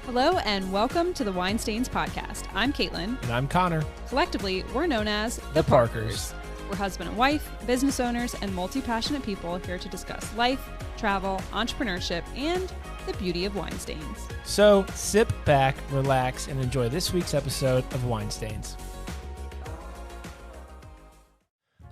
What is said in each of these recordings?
Hello and welcome to the Weinsteins podcast. I'm Caitlin. And I'm Connor. Collectively, we're known as the Parkers. We're husband and wife, business owners, and multi-passionate people here to discuss life, travel, entrepreneurship, and the beauty of Weinsteins. So sit back, relax, and enjoy this week's episode of Weinsteins.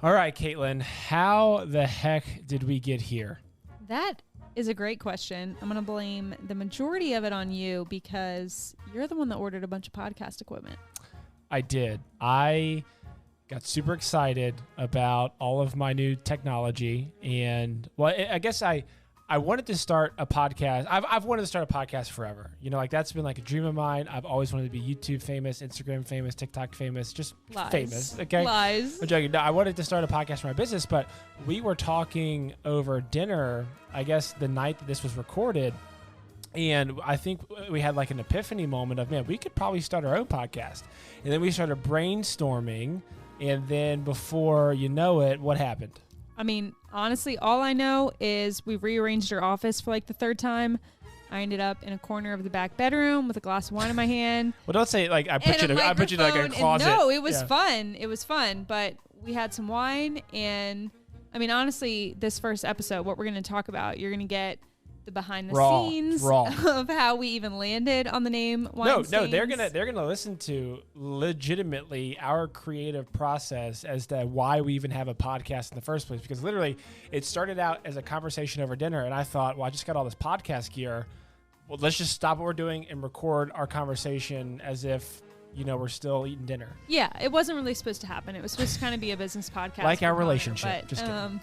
All right, Caitlin, how the heck did we get here? That is a great question. I'm going to blame the majority of it on you because you're the one that ordered a bunch of podcast equipment. I did. I got super excited about all of my new technology. And, well, I guess I wanted to start a podcast. I've wanted to start a podcast forever. You know, like that's been like a dream of mine. I've always wanted to be YouTube famous, Instagram famous, TikTok famous, just famous. Okay. Lies. I'm joking. No, I wanted to start a podcast for my business, but we were talking over dinner, I guess the night that this was recorded. And I think we had like an epiphany moment of, man, we could probably start our own podcast. And then we started brainstorming. And then before you know it, what happened? I mean, honestly, all I know is we rearranged our office for like the third time. I ended up in a corner of the back bedroom with a glass of wine in my hand. Well, don't say like I put you in like a closet. No, it was fun. It was fun, but we had some wine, and I mean, honestly, this first episode, what we're going to talk about, you're going to get the behind the scenes of how we even landed on the name Weinsteins. No, they're gonna listen to legitimately our creative process as to why we even have a podcast in the first place. Because literally, it started out as a conversation over dinner, and I thought, well, I just got all this podcast gear. Well, let's just stop what we're doing and record our conversation as if, you know, we're still eating dinner. Yeah, it wasn't really supposed to happen. It was supposed to kind of be a business podcast. Like our relationship. Connor, but, just kidding.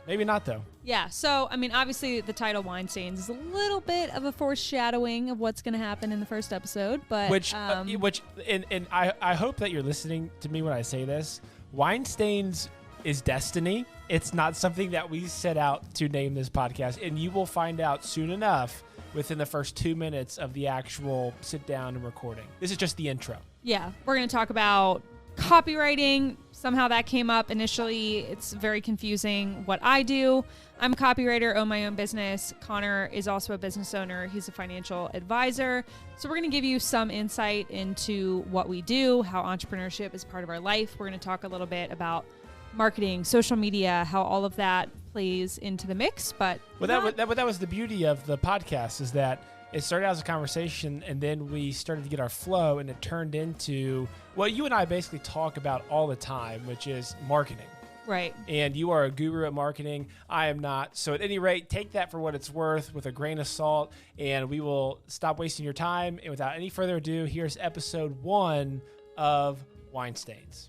Maybe not, though. Yeah, so, I mean, obviously the title Weinsteins is a little bit of a foreshadowing of what's going to happen in the first episode. But I hope that you're listening to me when I say this. Weinsteins is destiny. It's not something that we set out to name this podcast. And you will find out soon enough within the first 2 minutes of the actual sit down and recording. This is just the intro. Yeah. We're going to talk about copywriting. Somehow that came up initially. It's very confusing what I do. I'm a copywriter, own my own business. Connor is also a business owner. He's a financial advisor. So we're going to give you some insight into what we do, how entrepreneurship is part of our life. We're going to talk a little bit about marketing, social media, how all of that plays into the mix. But that was the beauty of the podcast, is that it started out as a conversation, and then we started to get our flow, and it turned into what you and I basically talk about all the time, which is marketing. Right. And you are a guru at marketing. I am not. So at any rate, take that for what it's worth with a grain of salt, and we will stop wasting your time. And without any further ado, here's episode 1 of Weinsteins.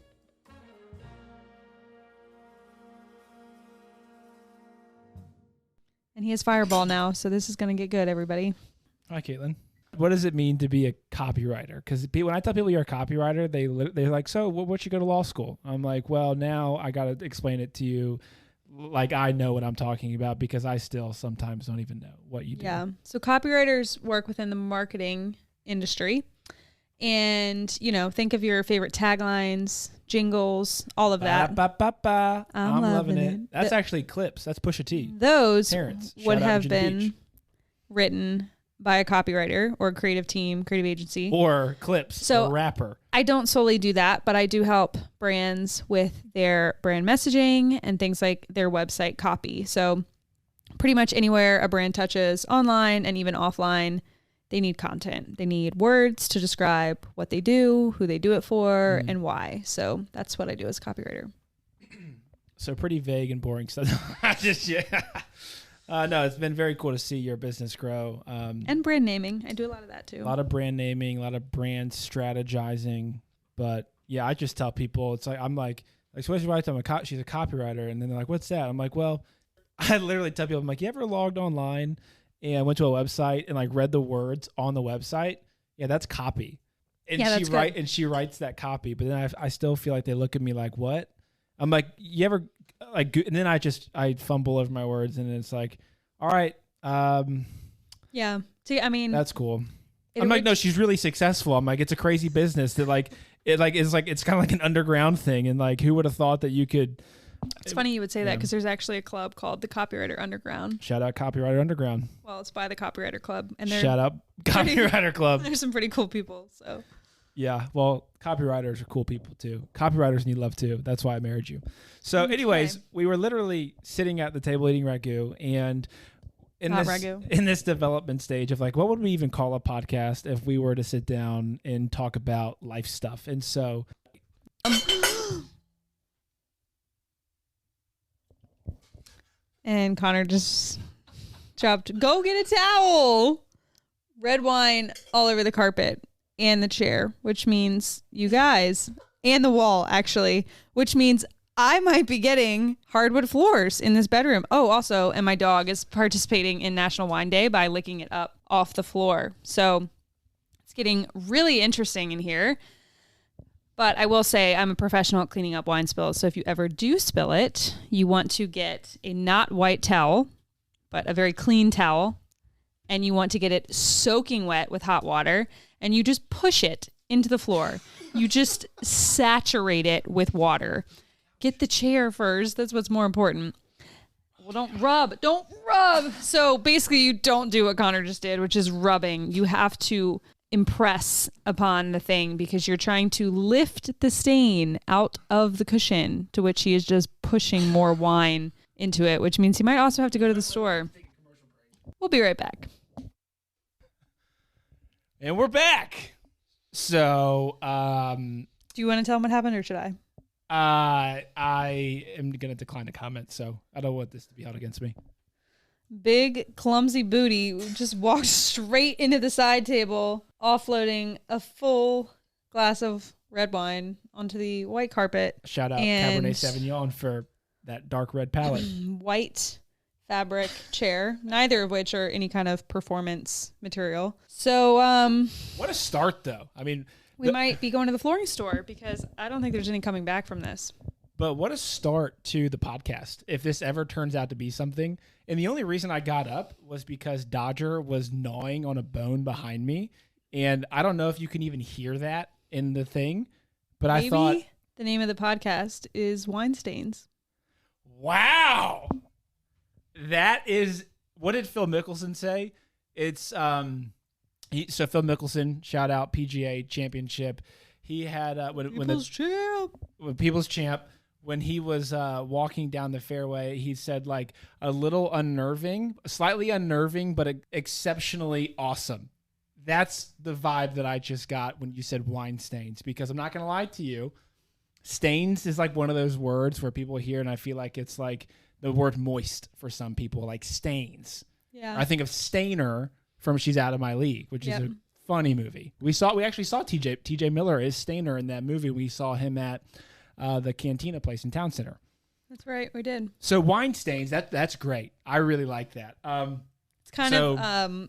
And he has Fireball now, so this is going to get good, everybody. Hi, Caitlin. What does it mean to be a copywriter? Because when I tell people you're a copywriter, they're like, so what you go to law school? I'm like, well, now I got to explain it to you like I know what I'm talking about, because I still sometimes don't even know what you do. Yeah. So copywriters work within the marketing industry. And, you know, think of your favorite taglines, jingles, all of that. I'm loving it. That's actually clips. That's Pusha T. Those Parents. would have been written by a copywriter or a creative team, creative agency. Or clips, so a rapper. I don't solely do that, but I do help brands with their brand messaging and things like their website copy. So pretty much anywhere a brand touches, online and even offline, they need content. They need words to describe what they do, who they do it for, and why. So that's what I do as a copywriter. So pretty vague and boring stuff. No, it's been very cool to see your business grow. And brand naming. I do a lot of that too. A lot of brand naming, a lot of brand strategizing. But yeah, I just tell people, it's like, I'm like so what's your wife? She's a copywriter. And then they're like, what's that? I'm like, well, I literally tell people, I'm like, you ever logged online and went to a website and like read the words on the website? Yeah, that's copy. And she writes that copy, but then I still feel like they look at me like, what? I'm like, you ever like, and then I fumble over my words, and it's like, all right. Yeah. See, I mean, that's cool. I'm like, no, she's really successful. I'm like, it's a crazy business that it's kind of like an underground thing. And like, who would have thought that you could It's funny you would say that because there's actually a club called the Copywriter Underground. Shout out Copywriter Underground. Well, it's by the Copywriter Club. And shout out Copywriter Club. There's some pretty cool people. So. Yeah, well, copywriters are cool people too. Copywriters need love too. That's why I married you. So anyways, we were literally sitting at the table eating ragu, and in this development stage of like, what would we even call a podcast if we were to sit down and talk about life stuff? And so and Connor just dropped, go get a towel. Red wine all over the carpet and the chair, which means you guys, and the wall actually, which means I might be getting hardwood floors in this bedroom. Oh, also, and my dog is participating in National Wine Day by licking it up off the floor. So it's getting really interesting in here. But I will say I'm a professional at cleaning up wine spills. So if you ever do spill it, you want to get a not white towel, but a very clean towel. And you want to get it soaking wet with hot water. And you just push it into the floor. You just saturate it with water. Get the chair first. That's what's more important. Well, don't rub. So basically you don't do what Connor just did, which is rubbing. You have to impress upon the thing because you're trying to lift the stain out of the cushion, to which he is just pushing more wine into it, which means he might also have to go to the store. We'll be right back. And we're back. So, do you want to tell him what happened or should I? I am going to decline to comment, so I don't want this to be held against me. Big, clumsy booty just walked straight into the side table, offloading a full glass of red wine onto the white carpet. Shout out Cabernet Sauvignon for that dark red palette. White fabric chair, neither of which are any kind of performance material. So, what a start, though. I mean, we might be going to the flooring store because I don't think there's any coming back from this. But what a start to the podcast if this ever turns out to be something. And the only reason I got up was because Dodger was gnawing on a bone behind me. And I don't know if you can even hear that in the thing, but Maybe I thought the name of the podcast is Wine Stains. Wow. That is, what did Phil Mickelson say? It's, so Phil Mickelson, shout out PGA Championship. He had, People's Champ, when he was walking down the fairway, he said like a little unnerving, slightly unnerving, but exceptionally awesome. That's the vibe that I just got when you said wine stains, because I'm not going to lie to you. Stains is like one of those words where people hear, and I feel like it's like the word moist for some people, like stains. Yeah. I think of Stainer from She's Out of My League, which is a funny movie. We actually saw TJ Miller is Stainer in that movie. We saw him at the Cantina place in Town Center. That's right, we did. So wine stains, that's great. I really like that. It's kind of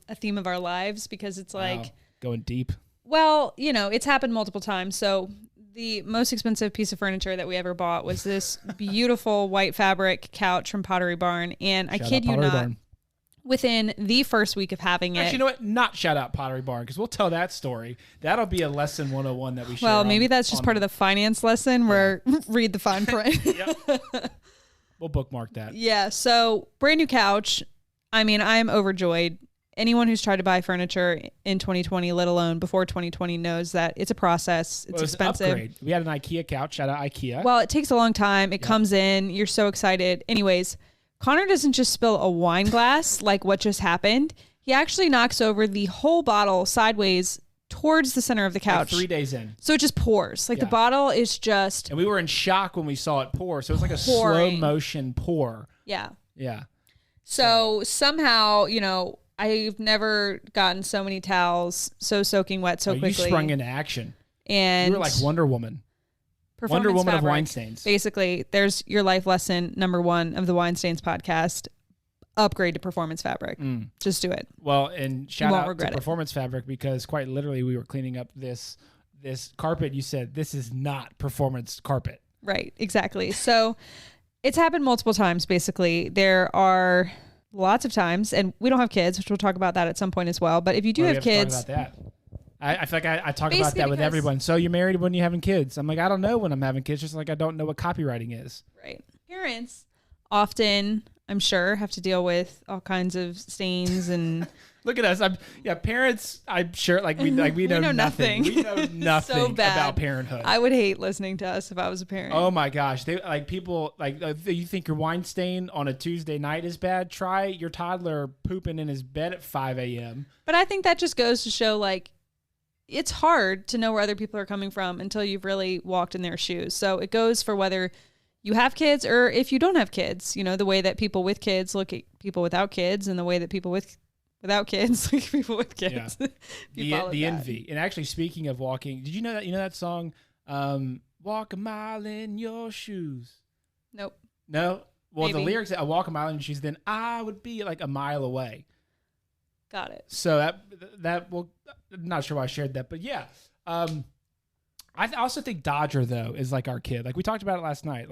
a theme of our lives because it's like... Wow, going deep. Well, it's happened multiple times. So the most expensive piece of furniture that we ever bought was this beautiful white fabric couch from Pottery Barn. And I kid you not, within the first week of having it... Actually, you know what? Not shout out Pottery Barn, because we'll tell that story. That'll be a lesson 101 that we share. Well, maybe that's just part of the finance lesson where read the fine print. We'll bookmark that. Yeah, so brand new couch. I mean, I'm overjoyed. Anyone who's tried to buy furniture in 2020, let alone before 2020, knows that it's a process. It's expensive. An upgrade. We had an IKEA couch. Shout out IKEA. Well, it takes a long time. It comes in. You're so excited. Anyways, Connor doesn't just spill a wine glass like what just happened. He actually knocks over the whole bottle sideways towards the center of the couch. Like 3 days in. So it just pours. Like the bottle is just... And we were in shock when we saw it pour. So it was like a slow motion pour. Yeah. Yeah. So somehow, I've never gotten so many towels so soaking wet so quickly. You sprung into action. And you were like Wonder Woman. Wonder Woman of wine stains. Basically, there's your life lesson number 1 of the Wine Stains podcast. Upgrade to performance fabric. Just do it. Well, and shout out to performance fabric, because quite literally we were cleaning up this carpet. You said, this is not performance carpet. Right, exactly. So it's happened multiple times, basically. There are lots of times, and we don't have kids, which we'll talk about that at some point as well. But if you do have kids... Talk about that. I feel like I talk about that with everyone. So you're married when you're having kids. I'm like, I don't know when I'm having kids, just like I don't know what copywriting is. Right. Parents often, I'm sure, have to deal with all kinds of stains and Look at us. Parents, I'm sure we know nothing. We know nothing so bad about parenthood. I would hate listening to us if I was a parent. Oh my gosh. People you think your wine stain on a Tuesday night is bad? Try your toddler pooping in his bed at 5 a.m. But I think that just goes to show it's hard to know where other people are coming from until you've really walked in their shoes. So it goes for whether you have kids or if you don't have kids, the way that people with kids look at people without kids and the way that people without kids look at people with kids. Yeah. the envy. And actually, speaking of walking, did you know that song, Walk a Mile in Your Shoes? Nope. No? Well, Maybe. The lyrics, I walk a mile in your shoes, then I would be a mile away. Got it. So I'm not sure why I shared that, but yeah. I also think Dodger, though, is like our kid. We talked about it last night.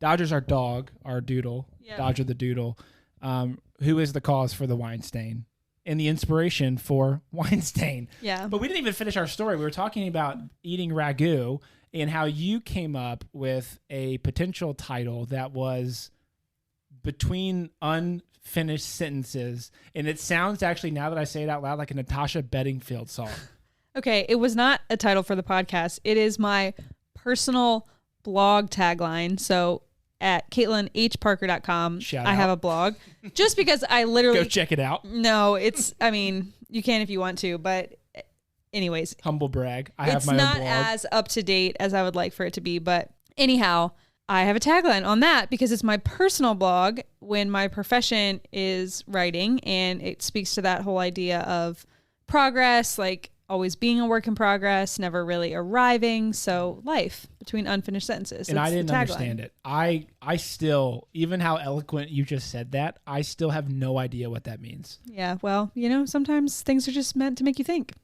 Dodger's our dog, our doodle, Dodger the doodle, who is the cause for the wine stain and the inspiration for wine stain. Yeah. But we didn't even finish our story. We were talking about eating ragu and how you came up with a potential title that was between unfinished sentences. And it sounds actually, now that I say it out loud, like a Natasha Bedingfield song. Okay, it was not a title for the podcast. It is my personal blog tagline. So at CaitlynHParker.com, I have a blog. Just because I literally... Go check it out. No, you can if you want to, but anyways. Humble brag. I have my own blog. It's not as up to date as I would like for it to be, but anyhow, I have a tagline on that because it's my personal blog when my profession is writing, and it speaks to that whole idea of progress, always being a work in progress, never really arriving. So life between unfinished sentences. And I didn't understand it. I still, even how eloquent you just said that, I still have no idea what that means. Yeah. Well, sometimes things are just meant to make you think.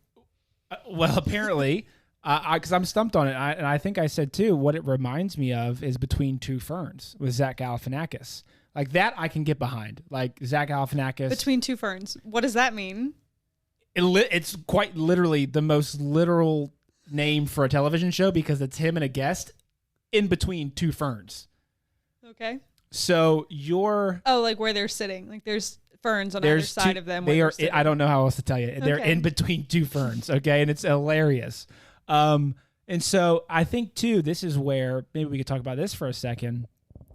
Well, apparently, because I'm stumped on it. And I think I said too, what it reminds me of is Between Two Ferns with Zach Galifianakis. That I can get behind. Zach Galifianakis. Between Two Ferns. What does that mean? It's quite literally the most literal name for a television show because it's him and a guest in between two ferns. Okay. So you're... Oh, where they're sitting. There's ferns on either side of them. They are. I don't know how else to tell you. They're in between two ferns, okay? And it's hilarious. And so I think, too, this is where maybe we could talk about this for a second.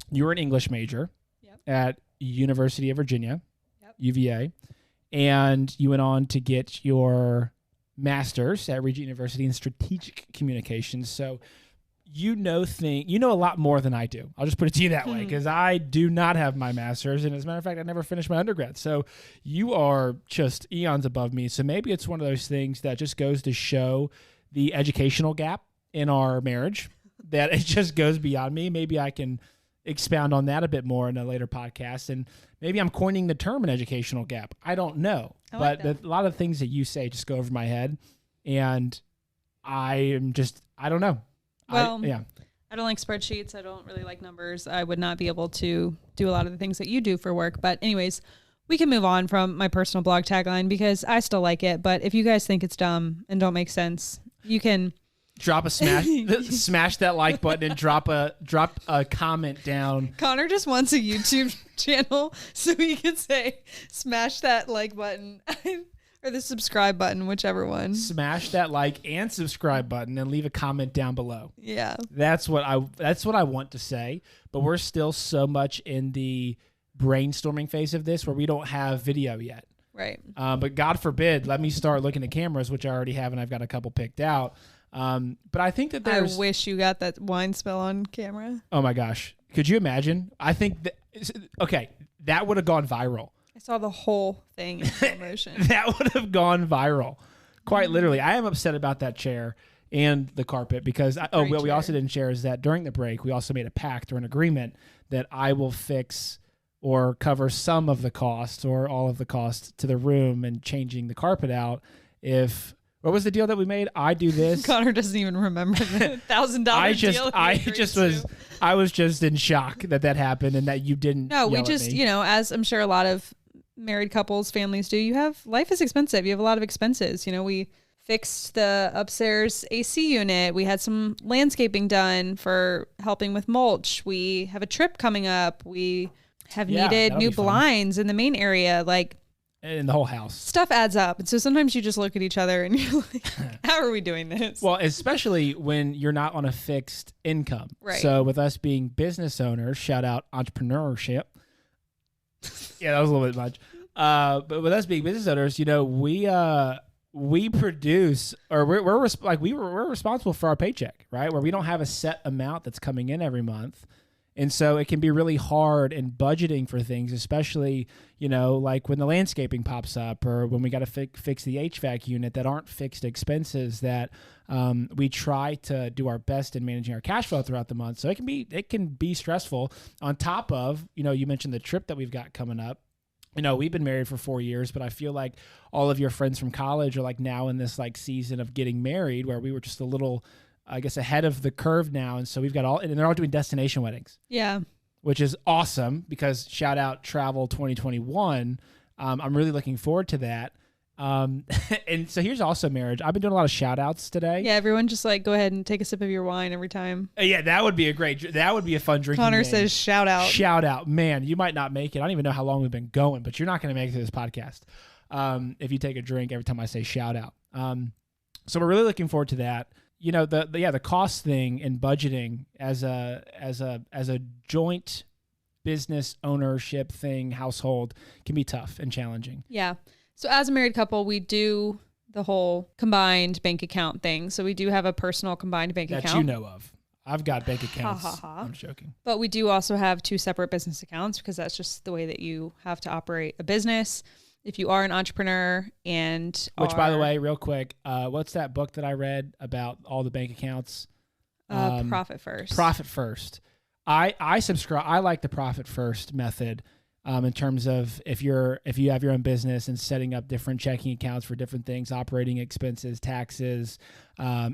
You were an English major at University of Virginia, UVA. And you went on to get your master's at Regent University in strategic communications. So you know a lot more than I do. I'll just put it to you that way because I do not have my master's. And as a matter of fact, I never finished my undergrad. So you are just eons above me. So maybe it's one of those things that just goes to show the educational gap in our marriage, that it just goes beyond me. Maybe I can expound on that a bit more in a later podcast. And maybe I'm coining the term an educational gap. I don't know. But a lot of things that you say just go over my head. And I don't know. Well, I don't like spreadsheets. I don't really like numbers. I would not be able to do a lot of the things that you do for work. But anyways, we can move on from my personal blog tagline because I still like it. But if you guys think it's dumb and don't make sense, you can... Drop a smash that like button and drop a comment down. Connor just wants a YouTube channel so he can say smash that like button or the subscribe button, whichever one. Smash that like and subscribe button and leave a comment down below. Yeah. That's what I want to say, but we're still so much in the brainstorming phase of this where we don't have video yet. Right. But God forbid, let me start looking at cameras, which I already have, and I've got a couple picked out. But I think that there's... I wish you got that wine spill on camera. Oh my gosh. Could you imagine? I think that would have gone viral. I saw the whole thing in slow motion. That would have gone viral. Quite literally. I am upset about that chair and the carpet because what we also didn't share is that during the break, we also made a pact or an agreement that I will fix or cover some of the costs or all of the costs to the room and changing the carpet out if... What was the deal that we made? I do this. Connor doesn't even remember the $1,000 deal. I was just in shock that happened and that you didn't. No, we just, as I'm sure a lot of married couples, families do, life is expensive. You have a lot of expenses. We fixed the upstairs AC unit. We had some landscaping done for helping with mulch. We have a trip coming up. We have needed new blinds in the main area. Like, in the whole house. Stuff adds up. And so sometimes you just look at each other and you're like, how are we doing this? Well, especially when you're not on a fixed income. Right. So with us being business owners, shout out entrepreneurship. Yeah, that was a little bit much. But with us being business owners, you know, we produce, or we're responsible for our paycheck, right? Where we don't have a set amount that's coming in every month. And so it can be really hard in budgeting for things, especially, you know, like when the landscaping pops up or when we got to fix the HVAC unit that aren't fixed expenses that we try to do our best in managing our cash flow throughout the month. So it can be stressful on top of, you know, you mentioned the trip that we've got coming up. You know, we've been married for 4 years, but I feel like all of your friends from college are like now in this like season of getting married where we were just a little, I guess, ahead of the curve now. And so we've got and they're all doing destination weddings. Yeah. Which is awesome because shout out Travel 2021. I'm really looking forward to that. And so here's also marriage. I've been doing a lot of shout outs today. Yeah. Everyone just like go ahead and take a sip of your wine every time. Yeah. That would be a fun drinking Connor game. says shout out. Shout out. Man, you might not make it. I don't even know how long we've been going, but you're not going to make it to this podcast if you take a drink every time I say shout out. So we're really looking forward to that. You know, the cost thing and budgeting as a joint business ownership thing, household can be tough and challenging. Yeah. So as a married couple, we do the whole combined bank account thing. So we do have a personal combined bank account. That you know of. I've got bank accounts. I'm joking. But we do also have 2 separate business accounts because that's just the way that you have to operate a business. If you are an entrepreneur which, by the way, real quick, what's that book that I read about all the bank accounts? Profit First. Profit First. I subscribe. I like the Profit First method in terms of if you have your own business and setting up different checking accounts for different things, operating expenses, taxes,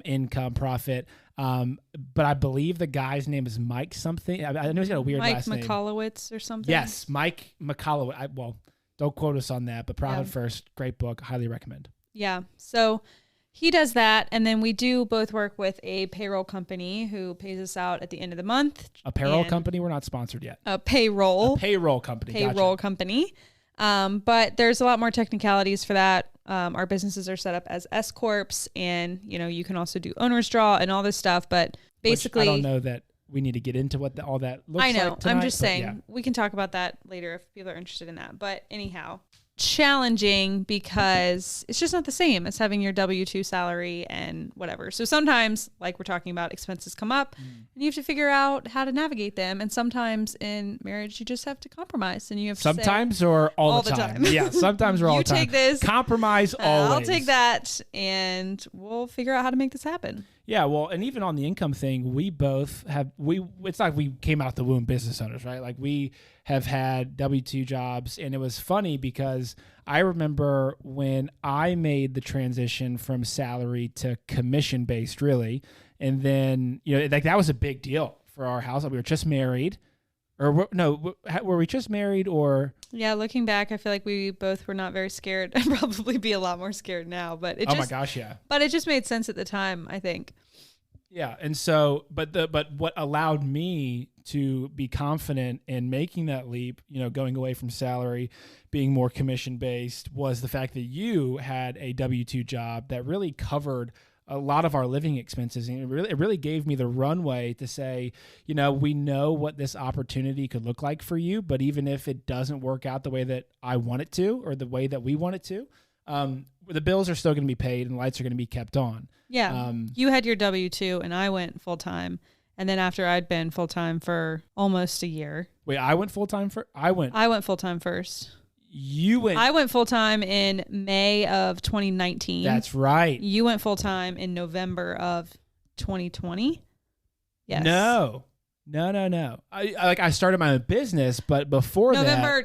income, profit. But I believe the guy's name is Mike something. I know he's got a weird last name. Mike Mikalowicz or something. Yes, Mike Mikalowicz. Don't quote us on that, but Profit First, great book, highly recommend. Yeah. So he does that. And then we do both work with a payroll company who pays us out at the end of the month. A payroll company? We're not sponsored yet. A payroll company. Payroll gotcha. company. But there's a lot more technicalities for that. Our businesses are set up as S Corps and, you know, you can also do owner's draw and all this stuff. But basically, which I don't know that we need to get into what all that looks like. I know. Tonight, I'm just saying we can talk about that later if people are interested in that. But anyhow, challenging because it's just not the same as having your W-2 salary and whatever. So sometimes, like we're talking about, expenses come up and you have to figure out how to navigate them. And sometimes in marriage, you just have to compromise and you have to sometimes or all the time. Yeah, sometimes or all the time. You take this. Compromise always. I'll take that and we'll figure out how to make this happen. Yeah, well, and even on the income thing, we both have, it's like we came out the womb business owners, right? Like we have had W-2 jobs, and it was funny because I remember when I made the transition from salary to commission-based, really, and then, you know, like that was a big deal for our house. We were just married, or were we just married or? Yeah, looking back, I feel like we both were not very scared. I'd probably be a lot more scared now, but oh my gosh, yeah. But it just made sense at the time, I think. Yeah, and so, but what allowed me to be confident in making that leap, you know, going away from salary, being more commission based, was the fact that you had a W-2 job that really covered a lot of our living expenses, and it really gave me the runway to say, you know, we know what this opportunity could look like for you, but even if it doesn't work out the way that I want it to, or the way that we want it to, the bills are still going to be paid and lights are going to be kept on. Yeah. You had your W-2 and I went full time. And then after I'd been full time for almost a year. Wait, I went full time I went full time first. I went full time in May of 2019. That's right. You went full time in November of 2020. Yes. No. I started my own business, but before November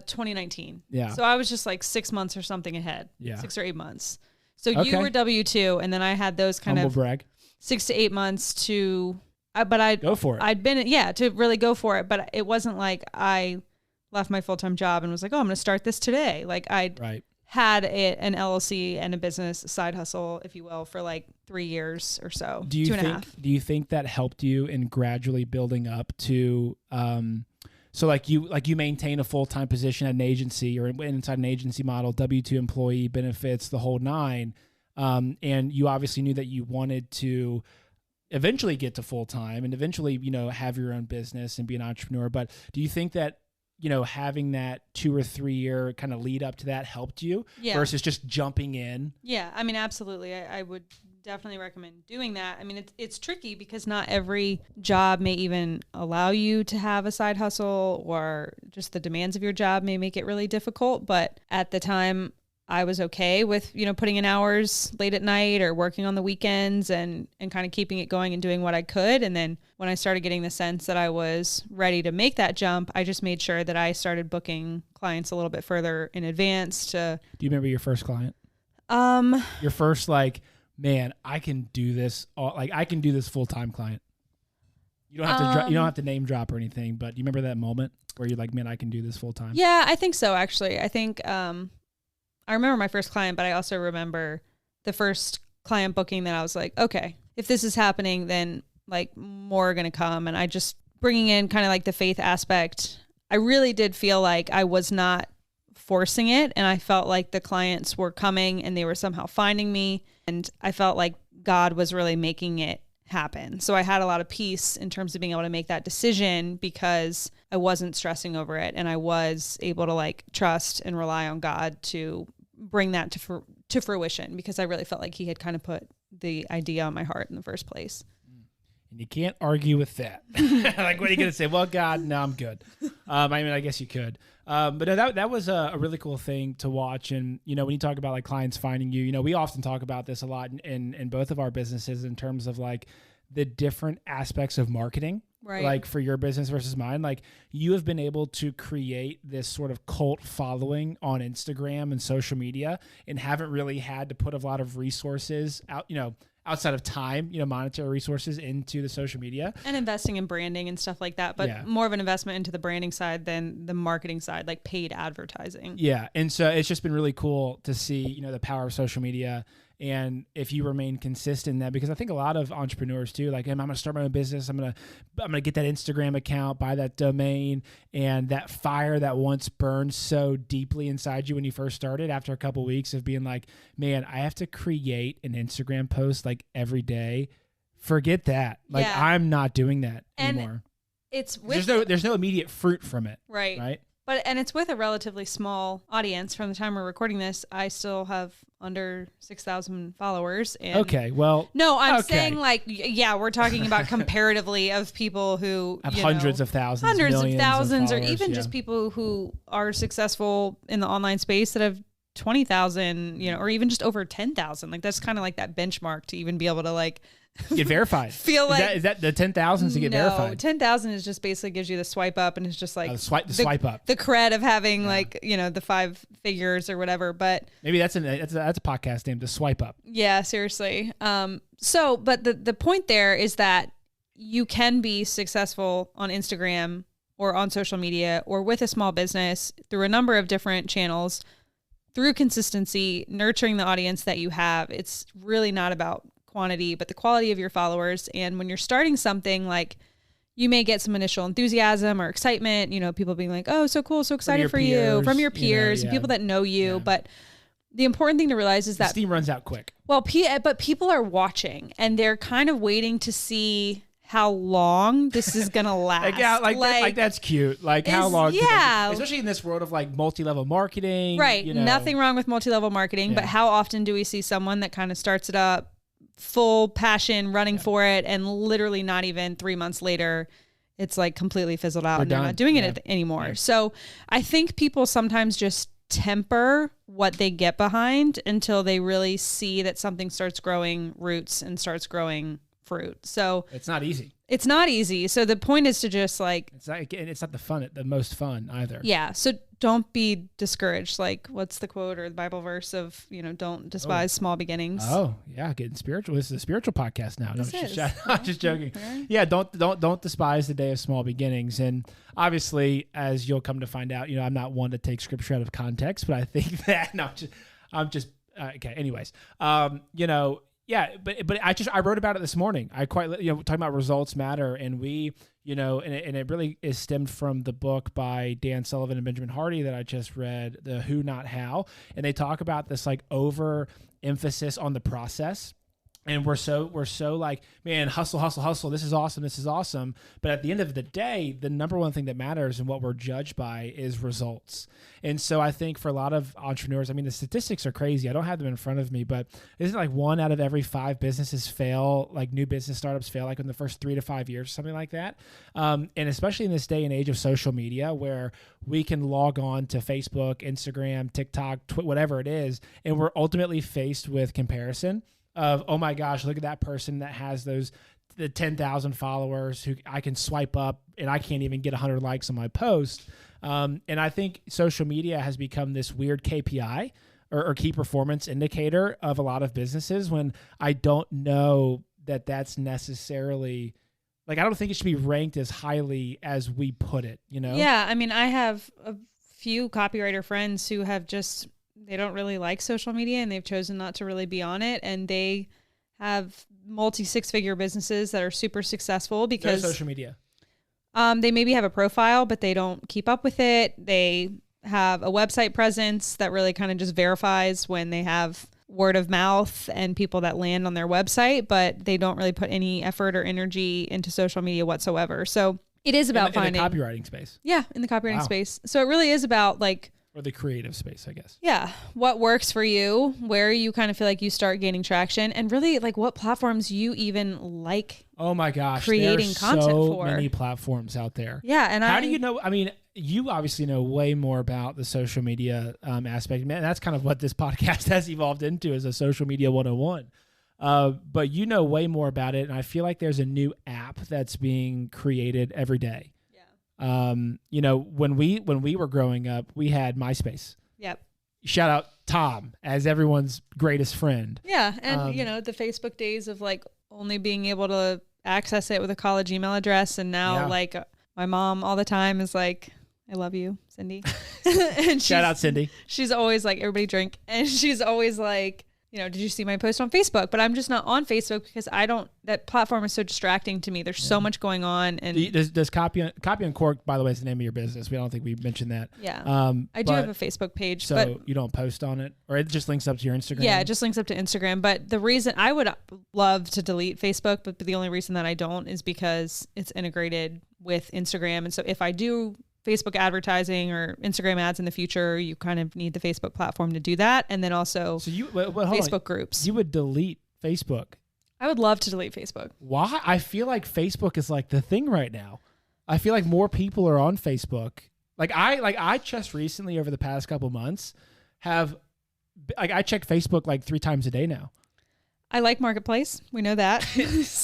2019. Yeah. So I was just like 6 months or something ahead. Yeah. 6 or 8 months. So you were W-2, and then I had those kind humble of brag. 6 to 8 months to, but I go for it. I'd been to really go for it, but it wasn't like I left my full-time job and was like, oh, I'm going to start this today. Like I had an LLC and a business side hustle, if you will, for like 3 years or so. Do you think that helped you in gradually building up to, so like you maintain a full-time position at an agency or inside an agency model, W-2 employee, benefits, the whole nine. And you obviously knew that you wanted to eventually get to full-time and eventually, have your own business and be an entrepreneur. But do you think that, having that 2 or 3 year kind of lead up to that helped you versus just jumping in? Yeah. I mean, absolutely. I would definitely recommend doing that. I mean, it's tricky because not every job may even allow you to have a side hustle, or just the demands of your job may make it really difficult. But at the time, I was okay with, putting in hours late at night or working on the weekends and kind of keeping it going and doing what I could. And then when I started getting the sense that I was ready to make that jump, I just made sure that I started booking clients a little bit further in advance to. Do you remember your first client? Your first, man, I can do this. I can do this full-time client. You don't have to. You don't have to name drop or anything. But do you remember that moment where you're like, man, I can do this full-time? Yeah, I think so. Actually, I think. I remember my first client, but I also remember the first client booking that I was like, okay, if this is happening, then more are going to come. And I just bringing in kind of the faith aspect. I really did feel like I was not forcing it. And I felt like the clients were coming and they were somehow finding me. And I felt like God was really making it happen. So I had a lot of peace in terms of being able to make that decision because I wasn't stressing over it. And I was able to trust and rely on God to bring that to fruition, because I really felt like he had kind of put the idea on my heart in the first place. And you can't argue with that. What are you going to say? Well, God, no, I'm good. I guess you could. But no, that was a really cool thing to watch. And, when you talk about clients finding you, we often talk about this a lot in both of our businesses in terms of the different aspects of marketing. Right. For your business versus mine, you have been able to create this sort of cult following on Instagram and social media and haven't really had to put a lot of resources out, outside of time, monetary resources into the social media. And investing in branding and stuff like that, but more of an investment into the branding side than the marketing side, paid advertising. Yeah. And so it's just been really cool to see, the power of social media. And if you remain consistent in that, because I think a lot of entrepreneurs too, I'm going to start my own business. I'm going to get that Instagram account, buy that domain, and that fire that once burned so deeply inside you when you first started, after a couple of weeks of being like, man, I have to create an Instagram post every day. Forget that. I'm not doing that anymore. It's there's no immediate fruit from it. Right. And it's with a relatively small audience. From the time we're recording this, I still have under 6,000 followers. And okay, well... No, I'm saying we're talking about comparatively of people who... have hundreds of thousands, hundreds of thousands, or even just people who are successful in the online space that have 20,000, or even just over 10,000. That's kind of that benchmark to even be able to get verified. Is that the 10,000s to get verified? 10,000 is just basically gives you the swipe up, and it's just the swipe up, the cred of having the 5 figures or whatever. But maybe that's a podcast name, the swipe up. Yeah, seriously. But the point there is that you can be successful on Instagram or on social media or with a small business through a number of different channels, through consistency, nurturing the audience that you have. It's really not about quantity, but the quality of your followers. And when you're starting something, you may get some initial enthusiasm or excitement, people being like, oh, so cool, so excited for you, from your peers and people that know you. Yeah. But the important thing to realize is that steam runs out quick. Well, but people are watching and they're kind of waiting to see how long this is gonna last. That's cute. How long? Yeah. Especially in this world of multi-level marketing. Right. Nothing wrong with multi-level marketing, but how often do we see someone that kind of starts it up, full passion, running for it, and literally not even 3 months later, it's completely fizzled out and they're not doing it anymore. Yeah. So I think people sometimes just temper what they get behind until they really see that something starts growing roots and starts growing fruit. So it's not easy. It's not easy. So the point is to just like, it's not the most fun either. Yeah. So don't be discouraged. Like, what's the quote or the Bible verse of, don't despise small beginnings. Oh yeah. Getting spiritual. This is a spiritual podcast now. I'm just joking. Okay. Yeah. Don't despise the day of small beginnings. And obviously, as you'll come to find out, I'm not one to take scripture out of context, but I think that, I'm just okay. Anyways, yeah, but I wrote about it this morning. I talking about results matter, and we, and it really is stemmed from the book by Dan Sullivan and Benjamin Hardy that I just read, The Who Not How, and they talk about this like over emphasis on the process. And we're so like, man, hustle. This is awesome. But at the end of the day, the number one thing that matters and what we're judged by is results. And so I think for a lot of entrepreneurs, the statistics are crazy. I don't have them in front of me, but isn't like 1 out of every 5 businesses fail, like new business startups fail, like in the first 3 to 5 years, something like that. And especially in this day and age of social media where we can log on to Facebook, Instagram, TikTok, whatever it is, and we're ultimately faced with comparison of, oh my gosh, look at that person that has the 10,000 followers who I can swipe up and I can't even get 100 likes on my post. And I think social media has become this weird KPI or key performance indicator of a lot of businesses when I don't know that that's necessarily, like, I don't think it should be ranked as highly as we put it, Yeah. I have a few copywriter friends who have they don't really like social media and they've chosen not to really be on it. And they have multi-6-figure businesses that are super successful because social media. They maybe have a profile, but they don't keep up with it. They have a website presence that really kind of just verifies when they have word of mouth and people that land on their website, but they don't really put any effort or energy into social media whatsoever. So it is about finding in the copywriting space. Yeah, in the copywriting space. So it really is about like, or the creative space, I guess. Yeah. What works for you, where you kind of feel like you start gaining traction, and really like what platforms you even like. Oh my gosh. Creating content for. So many platforms out there. Yeah. And how do you know? You obviously know way more about the social media aspect. Man, that's kind of what this podcast has evolved into, is a social media 101. But you know way more about it. And I feel like there's a new app that's being created every day. When we were growing up, we had MySpace. Yep. Shout out Tom as everyone's greatest friend. Yeah. And, the Facebook days of like only being able to access it with a college email address. And now like my mom all the time is like, I love you, Cindy. And shout out Cindy. She's always like, everybody drink. And she's always like, did you see my post on Facebook? But I'm just not on Facebook because that platform is so distracting to me. There's so much going on. And does Copy and Cork, by the way, is the name of your business. I don't think we mentioned that. Yeah. I do have a Facebook page. So but you don't post on it, or it just links up to your Instagram? Yeah, it just links up to Instagram. But the reason I would love to delete Facebook, but the only reason that I don't is because it's integrated with Instagram. And so if I do Facebook advertising or Instagram ads in the future, you kind of need the Facebook platform to do that. And then also Facebook groups. You would delete Facebook? I would love to delete Facebook. Why? I feel like Facebook is like the thing right now. I feel like more people are on Facebook. I just recently over the past couple months I check Facebook like 3 times a day now. I like Marketplace. We know that.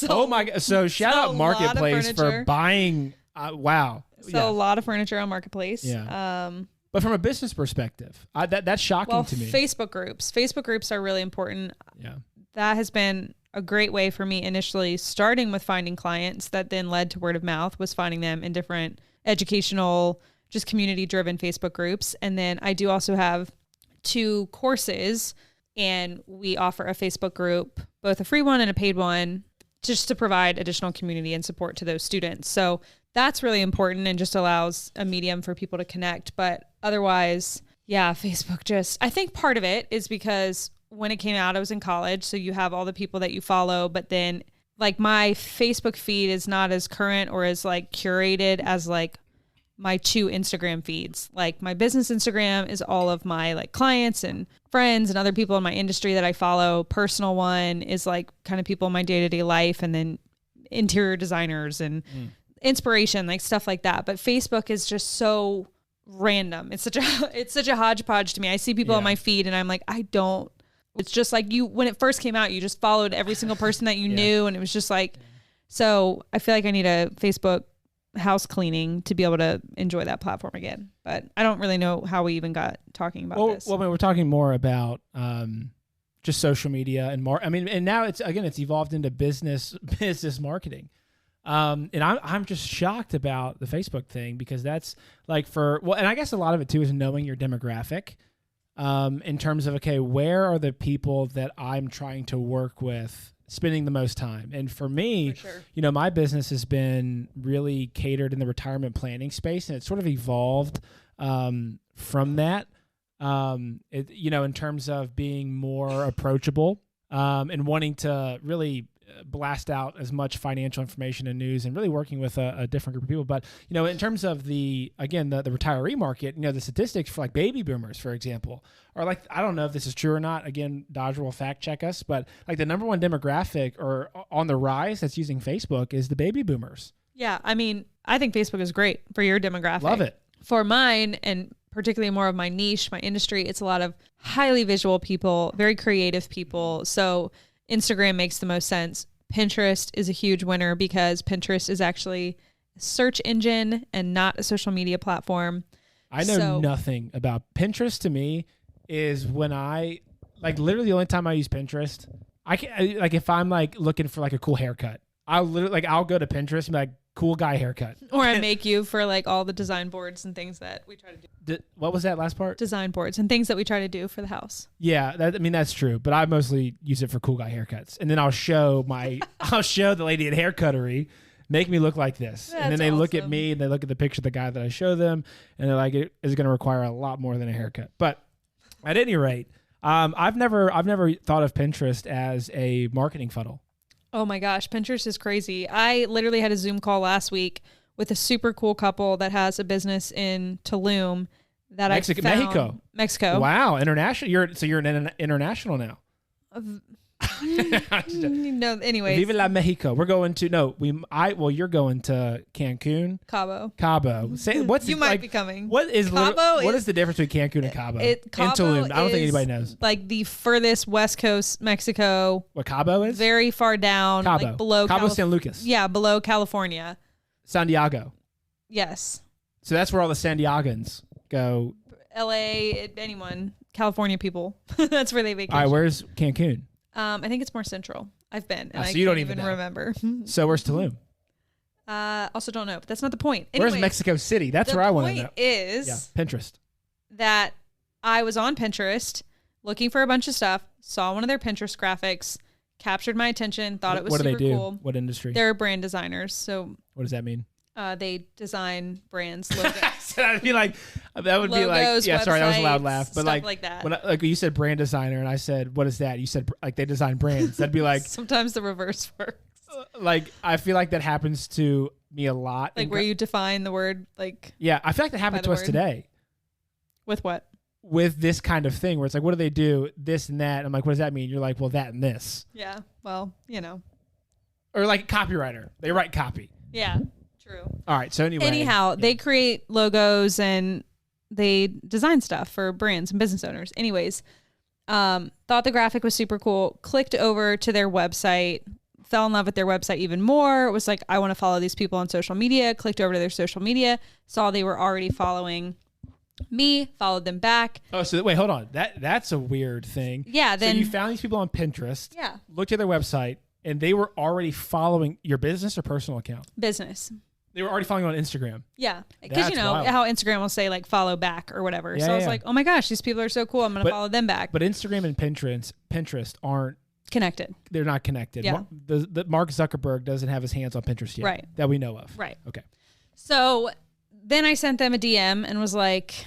Oh my God. So shout out Marketplace for buying. Wow. So a lot of furniture on Marketplace. Yeah. But from a business perspective, that's shocking to me. Facebook groups are really important. Yeah. That has been a great way for me initially, starting with finding clients that then led to word of mouth, was finding them in different educational, just community-driven Facebook groups. And then I do also have 2 courses, and we offer a Facebook group, both a free one and a paid one, just to provide additional community and support to those students. So that's really important and just allows a medium for people to connect. But otherwise, yeah, Facebook I think part of it is because when it came out, I was in college. So you have all the people that you follow, but then like my Facebook feed is not as current or as like curated as like my 2 Instagram feeds. Like my business Instagram is all of my like clients and friends and other people in my industry that I follow. Personal one is like kind of people in my day-to-day life, and then interior designers and inspiration, like stuff like that. But Facebook is just so random. It's such a hodgepodge to me. I see people on my feed and I'm like, I don't It's just like when it first came out, you just followed every single person that you knew. And it was just like, so I feel like I need a Facebook house cleaning to be able to enjoy that platform again. But I don't really know how we even got talking about this. Well, we're talking more about just social media and more. I mean, and now it's evolved into business marketing. And I'm just shocked about the Facebook thing, because that's like and I guess a lot of it too is knowing your demographic, in terms of, okay, where are the people that I'm trying to work with spending the most time? And for me, my business has been really catered in the retirement planning space, and it's sort of evolved from that, in terms of being more approachable, and wanting to really blast out as much financial information and news, and really working with a different group of people. But, in terms of the retiree market, the statistics for like baby boomers, for example, are like, I don't know if this is true or not. Again, Dodger will fact check us, but like the number one demographic or on the rise that's using Facebook is the baby boomers. Yeah. I mean, I think Facebook is great for your demographic. Love it. For mine, and particularly more of my niche, my industry, it's a lot of highly visual people, very creative people. So Instagram makes the most sense. Pinterest is a huge winner because Pinterest is actually a search engine and not a social media platform. I know nothing about Pinterest. To me is when I literally the only time I use Pinterest, if I'm like looking for like a cool haircut, I'll go to Pinterest and be like, cool guy haircut. Or I make you for like all the design boards and things that we try to do. What was that last part? Design boards and things that we try to do for the house. Yeah, that's true. But I mostly use it for cool guy haircuts. And then I'll show the lady at Hair Cuttery, make me look like this. That's and then they awesome. look at me and they look at the picture of the guy that I show them, and they're like, it is going to require a lot more than a haircut. But at any rate, I've never thought of Pinterest as a marketing funnel. Oh my gosh, Pinterest is crazy. I literally had a Zoom call last week with a super cool couple that has a business in Tulum that Mexico. Wow, international. You're an international now. No, anyways. Viva la Mexico. We're going to you're going to Cancun. Cabo. Say what's you might be coming. What is the difference between Cancun and Cabo? And Tulum. I don't think anybody knows. Like the furthest west coast Mexico. What Cabo is? Very far down. Cabo. Like below Cabo San Lucas. Yeah, below California. San Diego. Yes. So that's where all the San Diegans go. LA, anyone. California people. That's where they vacation. All right, where's Cancun? I think it's more central. I've been, and I you don't don't even remember. So where's Tulum? Also don't know, but that's not the point. Anyways, where's Mexico City? That's where I want to know. The point is Pinterest. That I was on Pinterest looking for a bunch of stuff, saw one of their Pinterest graphics, captured my attention, thought it was super cool. What do they do? What industry? They're brand designers. So what does that mean? They design brands, logos. I'd be like, that would be like, yeah, sorry, that was a loud laugh. But like that. When you said brand designer, and I said, what is that? You said like they design brands. That'd be like sometimes the reverse works. Like I feel like that happens to me a lot. Like where you define the word, like yeah, I feel like that happened to us today. With what? With this kind of thing where it's like, what do they do? This and that. I'm like, what does that mean? You're like, well, that and this. Yeah. Well, Or like a copywriter. They write copy. Yeah. True. All right. So anyhow, they create logos and they design stuff for brands and business owners. Anyways, thought the graphic was super cool. Clicked over to their website, fell in love with their website even more. It was like, I want to follow these people on social media. Clicked over to their social media, saw they were already following me, followed them back. Oh, so wait, hold on. That's a weird thing. Yeah. Then so you found these people on Pinterest. Yeah. Looked at their website, and they were already following your business or personal account. Business. They were already following you on Instagram. Yeah. Because how Instagram will say like follow back or whatever. So I was like, oh my gosh, these people are so cool. I'm going to follow them back. But Instagram and Pinterest aren't connected. They're not connected. Yeah. Mark Zuckerberg doesn't have his hands on Pinterest yet. Right. That we know of. Right. Okay. So then I sent them a DM and was like,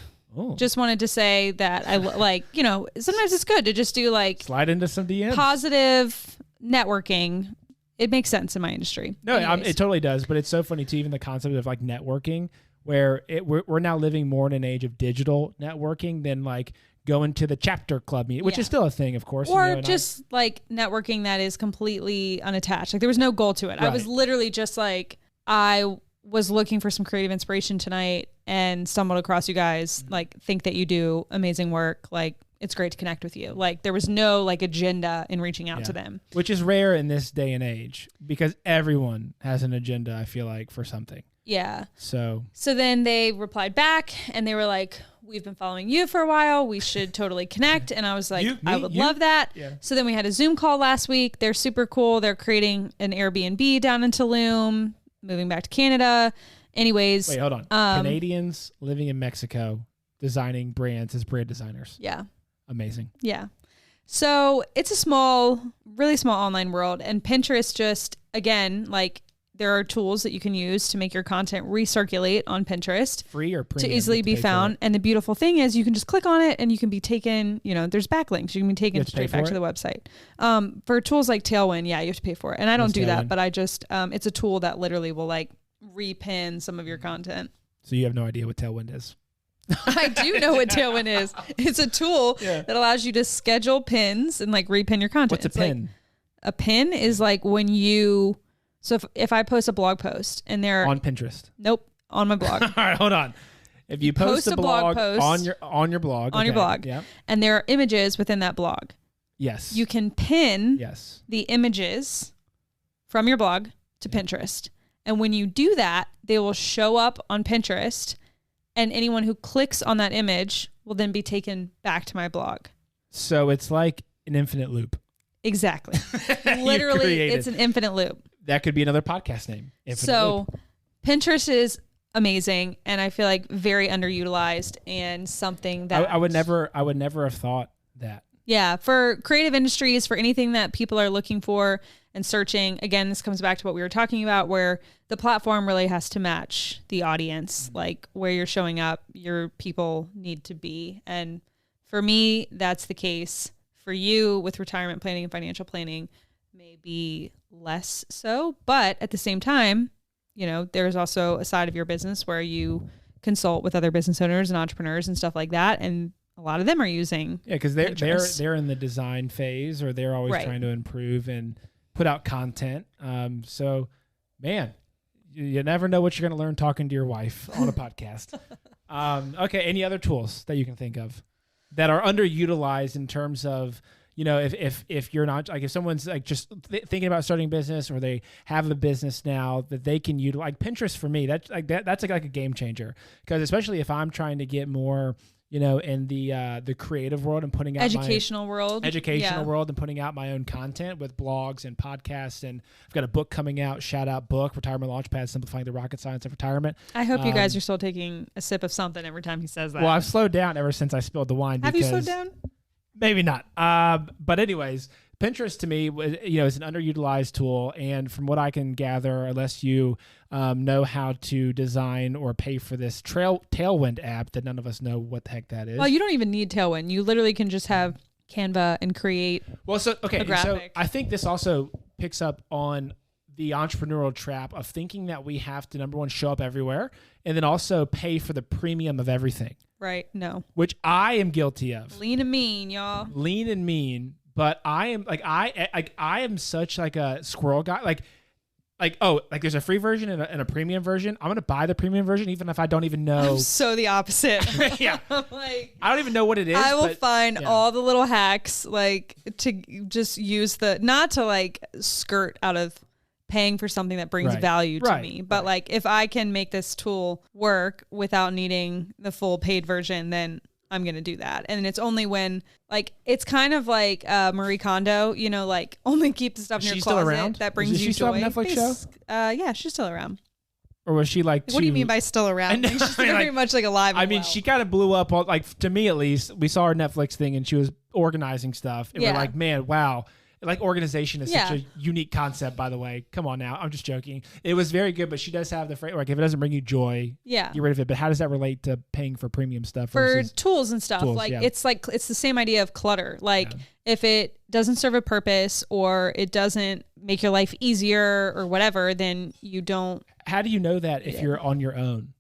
just wanted to say that I like, sometimes it's good to just do like slide into some DMs. Positive networking. It makes sense in my industry. No, it totally does. But it's so funny too, even the concept of like networking, where we're now living more in an age of digital networking than like going to the chapter club meeting, which is still a thing, of course. Or just like networking that is completely unattached. Like there was no goal to it. Right. I was literally just like, I was looking for some creative inspiration tonight and stumbled across you guys, like think that you do amazing work. Like it's great to connect with you. Like there was no like agenda in reaching out to them. Which is rare in this day and age because everyone has an agenda, I feel like, for something. Yeah. So then they replied back and they were like, we've been following you for a while. We should totally connect. And I was like, I would love that. Yeah. So then we had a Zoom call last week. They're super cool. They're creating an Airbnb down in Tulum, moving back to Canada. Anyways. Wait, hold on. Canadians living in Mexico, designing brands as brand designers. Yeah. Amazing. Yeah. So it's a really small online world. And Pinterest just, again, like there are tools that you can use to make your content recirculate on Pinterest. Free or premium? To easily be found. And the beautiful thing is you can just click on it and you can be taken, there's backlinks. You can be taken straight back to the website. For tools like Tailwind, you have to pay for it. And I don't do that, but I just, it's a tool that literally will like repin some of your content. So you have no idea what Tailwind is? I do know what Tailwind is. It's a tool that allows you to schedule pins and like repin your content. What's a pin? Like, a pin is like when so if I post a blog post and they're on Pinterest. Nope, on my blog. All right, hold on. If you post a blog post on your blog, and there are images within that blog. Yes. You can pin the images from your blog to Pinterest. And when you do that, they will show up on Pinterest. And anyone who clicks on that image will then be taken back to my blog. So it's like an infinite loop. Exactly. Literally, it's an infinite loop. That could be another podcast name. Loop. Pinterest is amazing, and I feel like very underutilized and something that I would never have thought that. Yeah, for creative industries, for anything that people are looking for and searching. Again, this comes back to what we were talking about, where the platform really has to match the audience, like where you're showing up, your people need to be. And for me, that's the case. For you with retirement planning and financial planning, maybe less so. But at the same time, there's also a side of your business where you consult with other business owners and entrepreneurs and stuff like that. And a lot of them are using because they're in the design phase, or they're always trying to improve and put out content. So, man, you never know what you're going to learn talking to your wife on a podcast. Okay, any other tools that you can think of that are underutilized in terms of, if you're not, like, if someone's like just thinking about starting a business, or they have a business now that they can utilize, like Pinterest for me, that's like a game changer, because especially if I'm trying to get more, in the creative world and putting out educational world and putting out my own content with blogs and podcasts. And I've got a book coming out, shout out book, Retirement Launchpad, Simplifying the Rocket Science of Retirement. I hope you guys are still taking a sip of something every time he says that. Well, I've slowed down ever since I spilled the wine. Have you slowed down? Maybe not. But anyways, Pinterest to me, is an underutilized tool. And from what I can gather, unless you know how to design or pay for this Tailwind app that none of us know what the heck that is. Well, you don't even need Tailwind. You literally can just have Canva and create a graphic. So I think this also picks up on the entrepreneurial trap of thinking that we have to, number one, show up everywhere, and then also pay for the premium of everything. Right. No. Which I am guilty of. Lean and mean, y'all. Lean and mean. But I am like, I am such like a squirrel guy. Like there's a free version and a premium version. I'm going to buy the premium version even if I don't even know. I'm so the opposite. Yeah. I don't even know what it is. I will find all the little hacks, like to just use not to like skirt out of paying for something that brings value to me. But like, if I can make this tool work without needing the full paid version, then I'm going to do that. And it's only when, like, it's kind of like Marie Kondo, like only keep the stuff in your closet around? that brings you joy. Is she still have a Netflix show? Yeah, she's still around. Or was she like? What do you mean by still around? I know, she's very much like alive. I mean, she kind of blew up. Like, to me at least, we saw her Netflix thing and she was organizing stuff. And we're like, man, wow. Like, organization is such a unique concept, by the way. Come on now. I'm just joking. It was very good, but she does have the phrase, like, if it doesn't bring you joy, get rid of it. But how does that relate to paying for premium stuff? For tools and stuff. It's the same idea of clutter. Like, if it doesn't serve a purpose or it doesn't make your life easier or whatever, then you don't. How do you know that if you're on your own?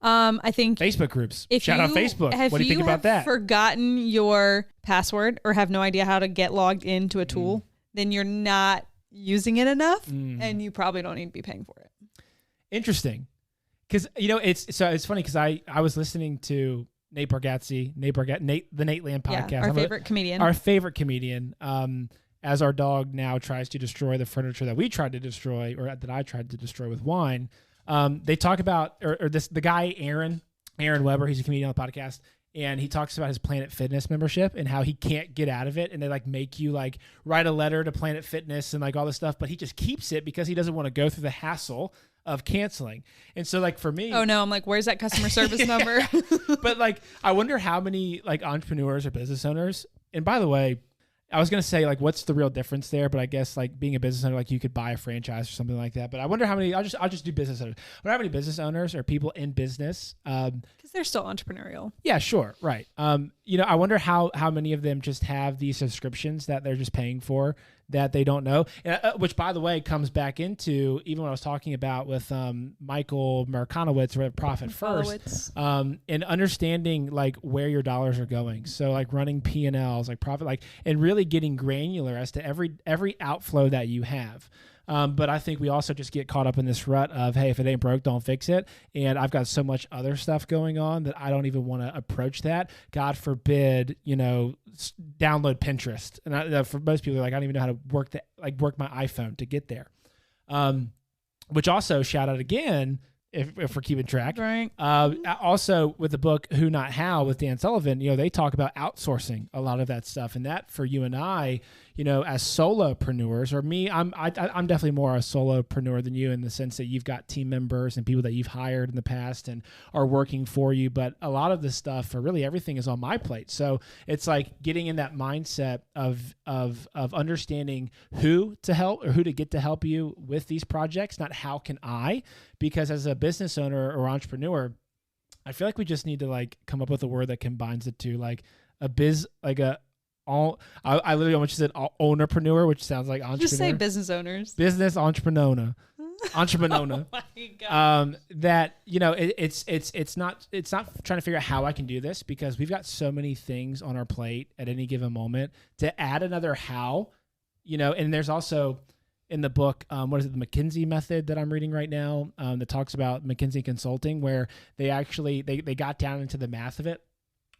I think Facebook groups. Shout out Facebook. What do you think about that? If you have forgotten your password or have no idea how to get logged into a tool, then you're not using it enough, and you probably don't need to be paying for it. Interesting, because it's funny because I was listening to Nate Bargatze, the Nate Land podcast. Yeah, our favorite comedian. Our favorite comedian. As our dog now tries to destroy the furniture that we tried to destroy, or that I tried to destroy with wine. They talk about, the guy, Aaron Weber, he's a comedian on the podcast, and he talks about his Planet Fitness membership and how he can't get out of it. And they like make you like write a letter to Planet Fitness and like all this stuff, but he just keeps it because he doesn't want to go through the hassle of canceling. And so like for me, oh no, I'm like, where's that customer service number? But like, I wonder how many like entrepreneurs or business owners, and by the way, I was going to say like, what's the real difference there? But I guess like being a business owner, like you could buy a franchise or something like that. But I wonder how many, I'll just do business owners. I wonder how many business owners or people in business. Because they're still entrepreneurial. Yeah, sure. Right. I wonder how many of them just have these subscriptions that they're just paying for that they don't know, which by the way comes back into even what I was talking about with Michael Markanowitz or Profit First, and understanding like where your dollars are going. So like running P&Ls, like profit, like, and really getting granular as to every outflow that you have. But I think we also just get caught up in this rut of, hey, if it ain't broke, don't fix it. And I've got so much other stuff going on that I don't even want to approach that. God forbid, download Pinterest. And for most people, like, I don't even know how to work my iPhone to get there. Which also, shout out again, if we're keeping track. Right. Also with the book Who Not How with Dan Sullivan, they talk about outsourcing a lot of that stuff. And that for you and I, as solopreneurs, or me, I'm definitely more a solopreneur than you in the sense that you've got team members and people that you've hired in the past and are working for you. But a lot of the stuff, or really everything, is on my plate. So it's like getting in that mindset of understanding who to help or who to get to help you with these projects, not how can I, because as a business owner or entrepreneur, I feel like we just need to like come up with a word that combines the two, like a I literally almost said ownerpreneur, which sounds like entrepreneur. Just say business owners. Business entrepreneur. Oh my God. That, it's not trying to figure out how I can do this, because we've got so many things on our plate at any given moment. To add another how, and there's also in the book, what is it, the McKinsey method that I'm reading right now, that talks about McKinsey Consulting, where they actually, they got down into the math of it,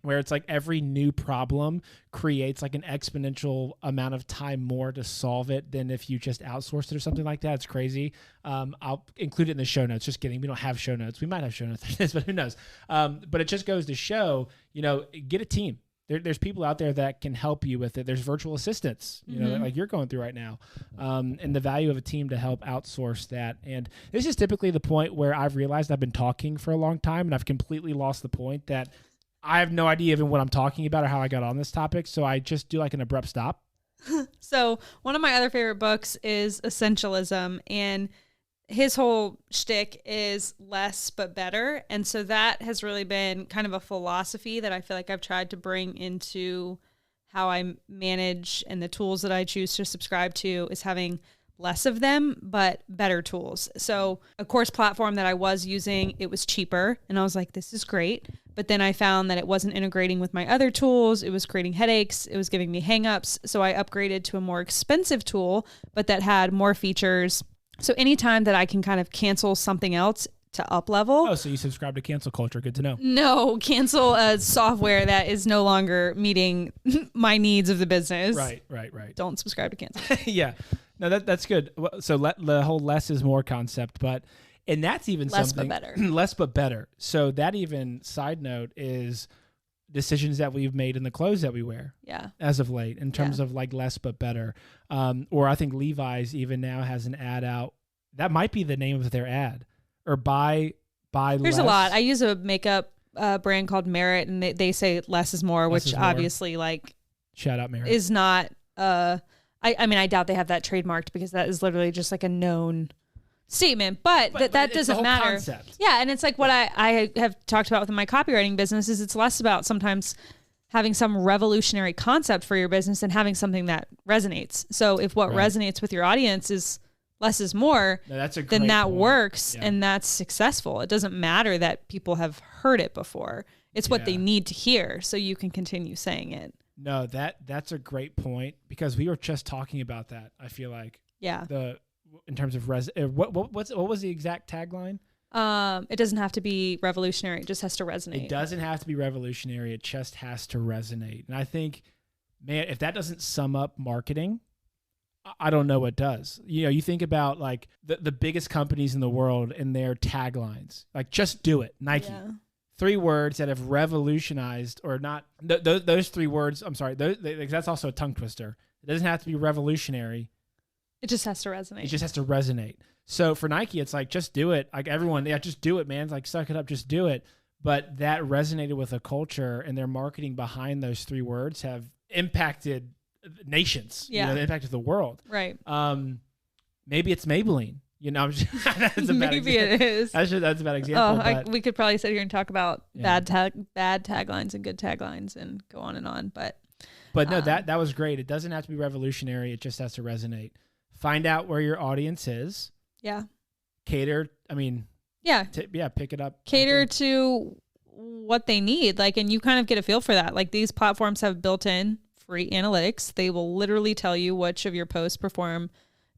where it's like every new problem creates like an exponential amount of time more to solve it than if you just outsourced it or something like that. It's crazy. I'll include it in the show notes. Just kidding. We don't have show notes. We might have show notes for this, but who knows? But it just goes to show, get a team. There's people out there that can help you with it. There's virtual assistants, like you're going through right now, and the value of a team to help outsource that. And this is typically the point where I've realized I've been talking for a long time and I've completely lost the point that I have no idea even what I'm talking about or how I got on this topic. So I just do like an abrupt stop. So one of my other favorite books is Essentialism, and his whole shtick is less but better. And so that has really been kind of a philosophy that I feel like I've tried to bring into how I manage, and the tools that I choose to subscribe to is having less of them, but better tools. So a course platform that I was using, it was cheaper, and I was like, this is great. But then I found that it wasn't integrating with my other tools. It was creating headaches. It was giving me hangups. So I upgraded to a more expensive tool, but that had more features. So anytime that I can kind of cancel something else to up level. Oh, so you subscribe to cancel culture. Good to know. No, cancel a software that is no longer meeting my needs of the business. Right. Don't subscribe to cancel. Yeah. No, that's good. So the whole less is more concept, and that's even less something. But better. Less but better. So that even side note is decisions that we've made in the clothes that we wear. Yeah. As of late, in terms of like less but better. Or I think Levi's even now has an ad out. That might be the name of their ad. Or buy less. There's a lot. I use a makeup brand called Merit, and they say less is more, which obviously like shout out Merit is not. I mean, I doubt they have that trademarked, because that is literally just like a known statement, but that doesn't matter. Concept. Yeah. And it's like what I have talked about within my copywriting business is it's less about sometimes having some revolutionary concept for your business and having something that resonates. So if what resonates with your audience is less is more, then that works and that's successful. It doesn't matter that people have heard it before. It's what they need to hear so you can continue saying it. No, that's a great point, because we were just talking about that. I feel like in terms of what was the exact tagline? It doesn't have to be revolutionary. It just has to resonate. It doesn't have to be revolutionary. It just has to resonate. And I think, man, if that doesn't sum up marketing, I don't know what does. You know, you think about like the biggest companies in the world and their taglines, like just do it, Nike. Yeah. 3 words that have revolutionized or not. Those 3 words, I'm sorry, that's also a tongue twister. It doesn't have to be revolutionary. It just has to resonate. It just has to resonate. So for Nike, it's like, just do it. Like everyone, yeah, just do it, man. It's like, suck it up, just do it. But that resonated with a culture, and their marketing behind those 3 words have impacted nations. Yeah. You know, they impacted the world. Right. Maybe it's Maybelline. You know, that's a bad maybe example. It is. That's a bad example. We could probably sit here and talk about bad taglines and good taglines and go on and on. But no, that was great. It doesn't have to be revolutionary. It just has to resonate. Find out where your audience is. Yeah. Cater. I mean. Yeah. Pick it up. Cater to what they need. Like, and you kind of get a feel for that. Like, these platforms have built-in free analytics. They will literally tell you which of your posts perform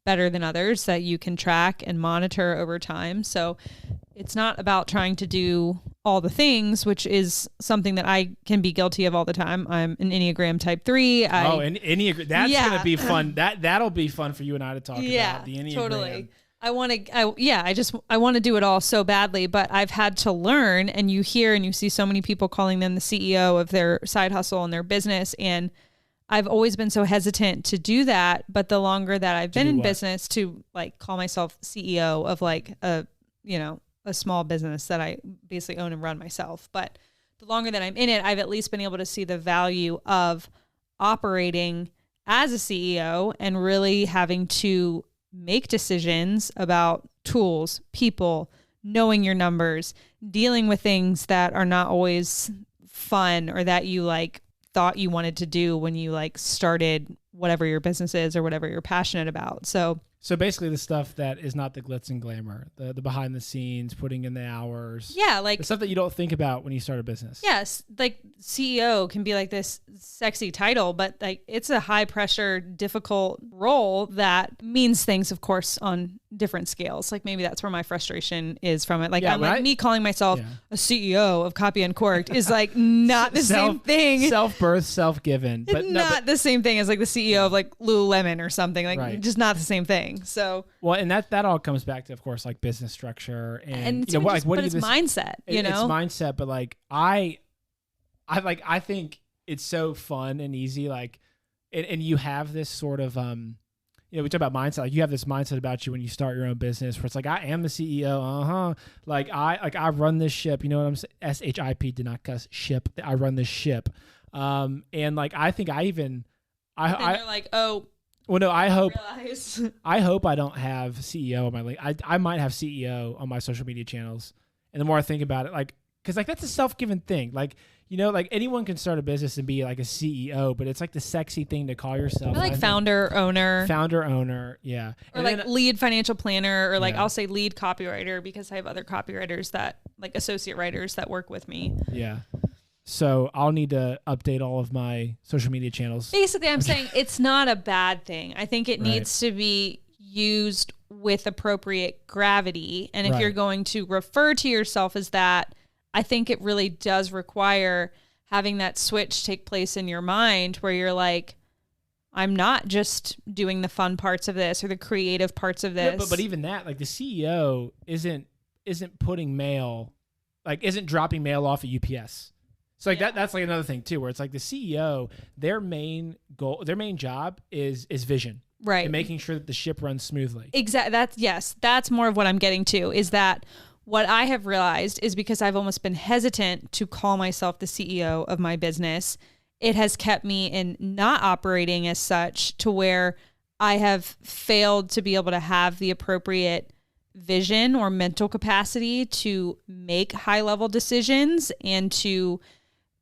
better than others that you can track and monitor over time. So it's not about trying to do all the things, which is something that I can be guilty of all the time. I'm an Enneagram type 3. Enneagram. That's going to be fun. That'll be fun for you and I to talk about, the Enneagram. Totally. I want to do it all so badly, but I've had to learn, and you hear and you see so many people calling them the CEO of their side hustle and their business. And I've always been so hesitant to do that. But the longer that I've been in business, to like call myself CEO of like a small business that I basically own and run myself. But the longer that I'm in it, I've at least been able to see the value of operating as a CEO and really having to make decisions about tools, people, knowing your numbers, dealing with things that are not always fun or that you like thought you wanted to do when you like started whatever your business is or whatever you're passionate about. So basically the stuff that is not the glitz and glamour, the behind the scenes, putting in the hours. Yeah, like the stuff that you don't think about when you start a business. Yes, like CEO can be like this sexy title, but like it's a high pressure, difficult role that means things, of course, on different scales. Like maybe that's where my frustration is from it. Like me calling myself a CEO of Copy Uncorked is like not the same thing. Self-birth, self-given. But not the same thing as like the CEO of like Lululemon or something. Like just not the same thing. So and that all comes back to, of course, like business structure and it's mindset. It's mindset, but like I think it's so fun and easy. Like, and you have this sort of we talk about mindset. Like you have this mindset about you when you start your own business, where it's like, I am the CEO. Like I run this ship. You know what I'm saying? SHIP, did not cuss, ship. I run this ship. And like I think you're like, oh. Well, no, I hope I don't have CEO on my link. I might have CEO on my social media channels. And the more I think about it, like, because like that's a self-given thing. Like, you know, like anyone can start a business and be like a CEO, but it's like the sexy thing to call yourself. Or like founder, owner, yeah. Or like lead financial planner, or like I'll say lead copywriter, because I have other copywriters that like associate writers that work with me. Yeah. So I'll need to update all of my social media channels. Basically, I'm saying it's not a bad thing. I think it needs to be used with appropriate gravity. And if you're going to refer to yourself as that, I think it really does require having that switch take place in your mind where you're like, I'm not just doing the fun parts of this or the creative parts of this. Yeah, but even that, like the CEO isn't putting mail, like isn't dropping mail off at UPS. So like that's like another thing too, where it's like the CEO, their main job is vision. Right. And making sure that the ship runs smoothly. Exactly. That's more of what I'm getting to, is that what I have realized is, because I've almost been hesitant to call myself the CEO of my business, it has kept me in not operating as such, to where I have failed to be able to have the appropriate vision or mental capacity to make high level decisions and to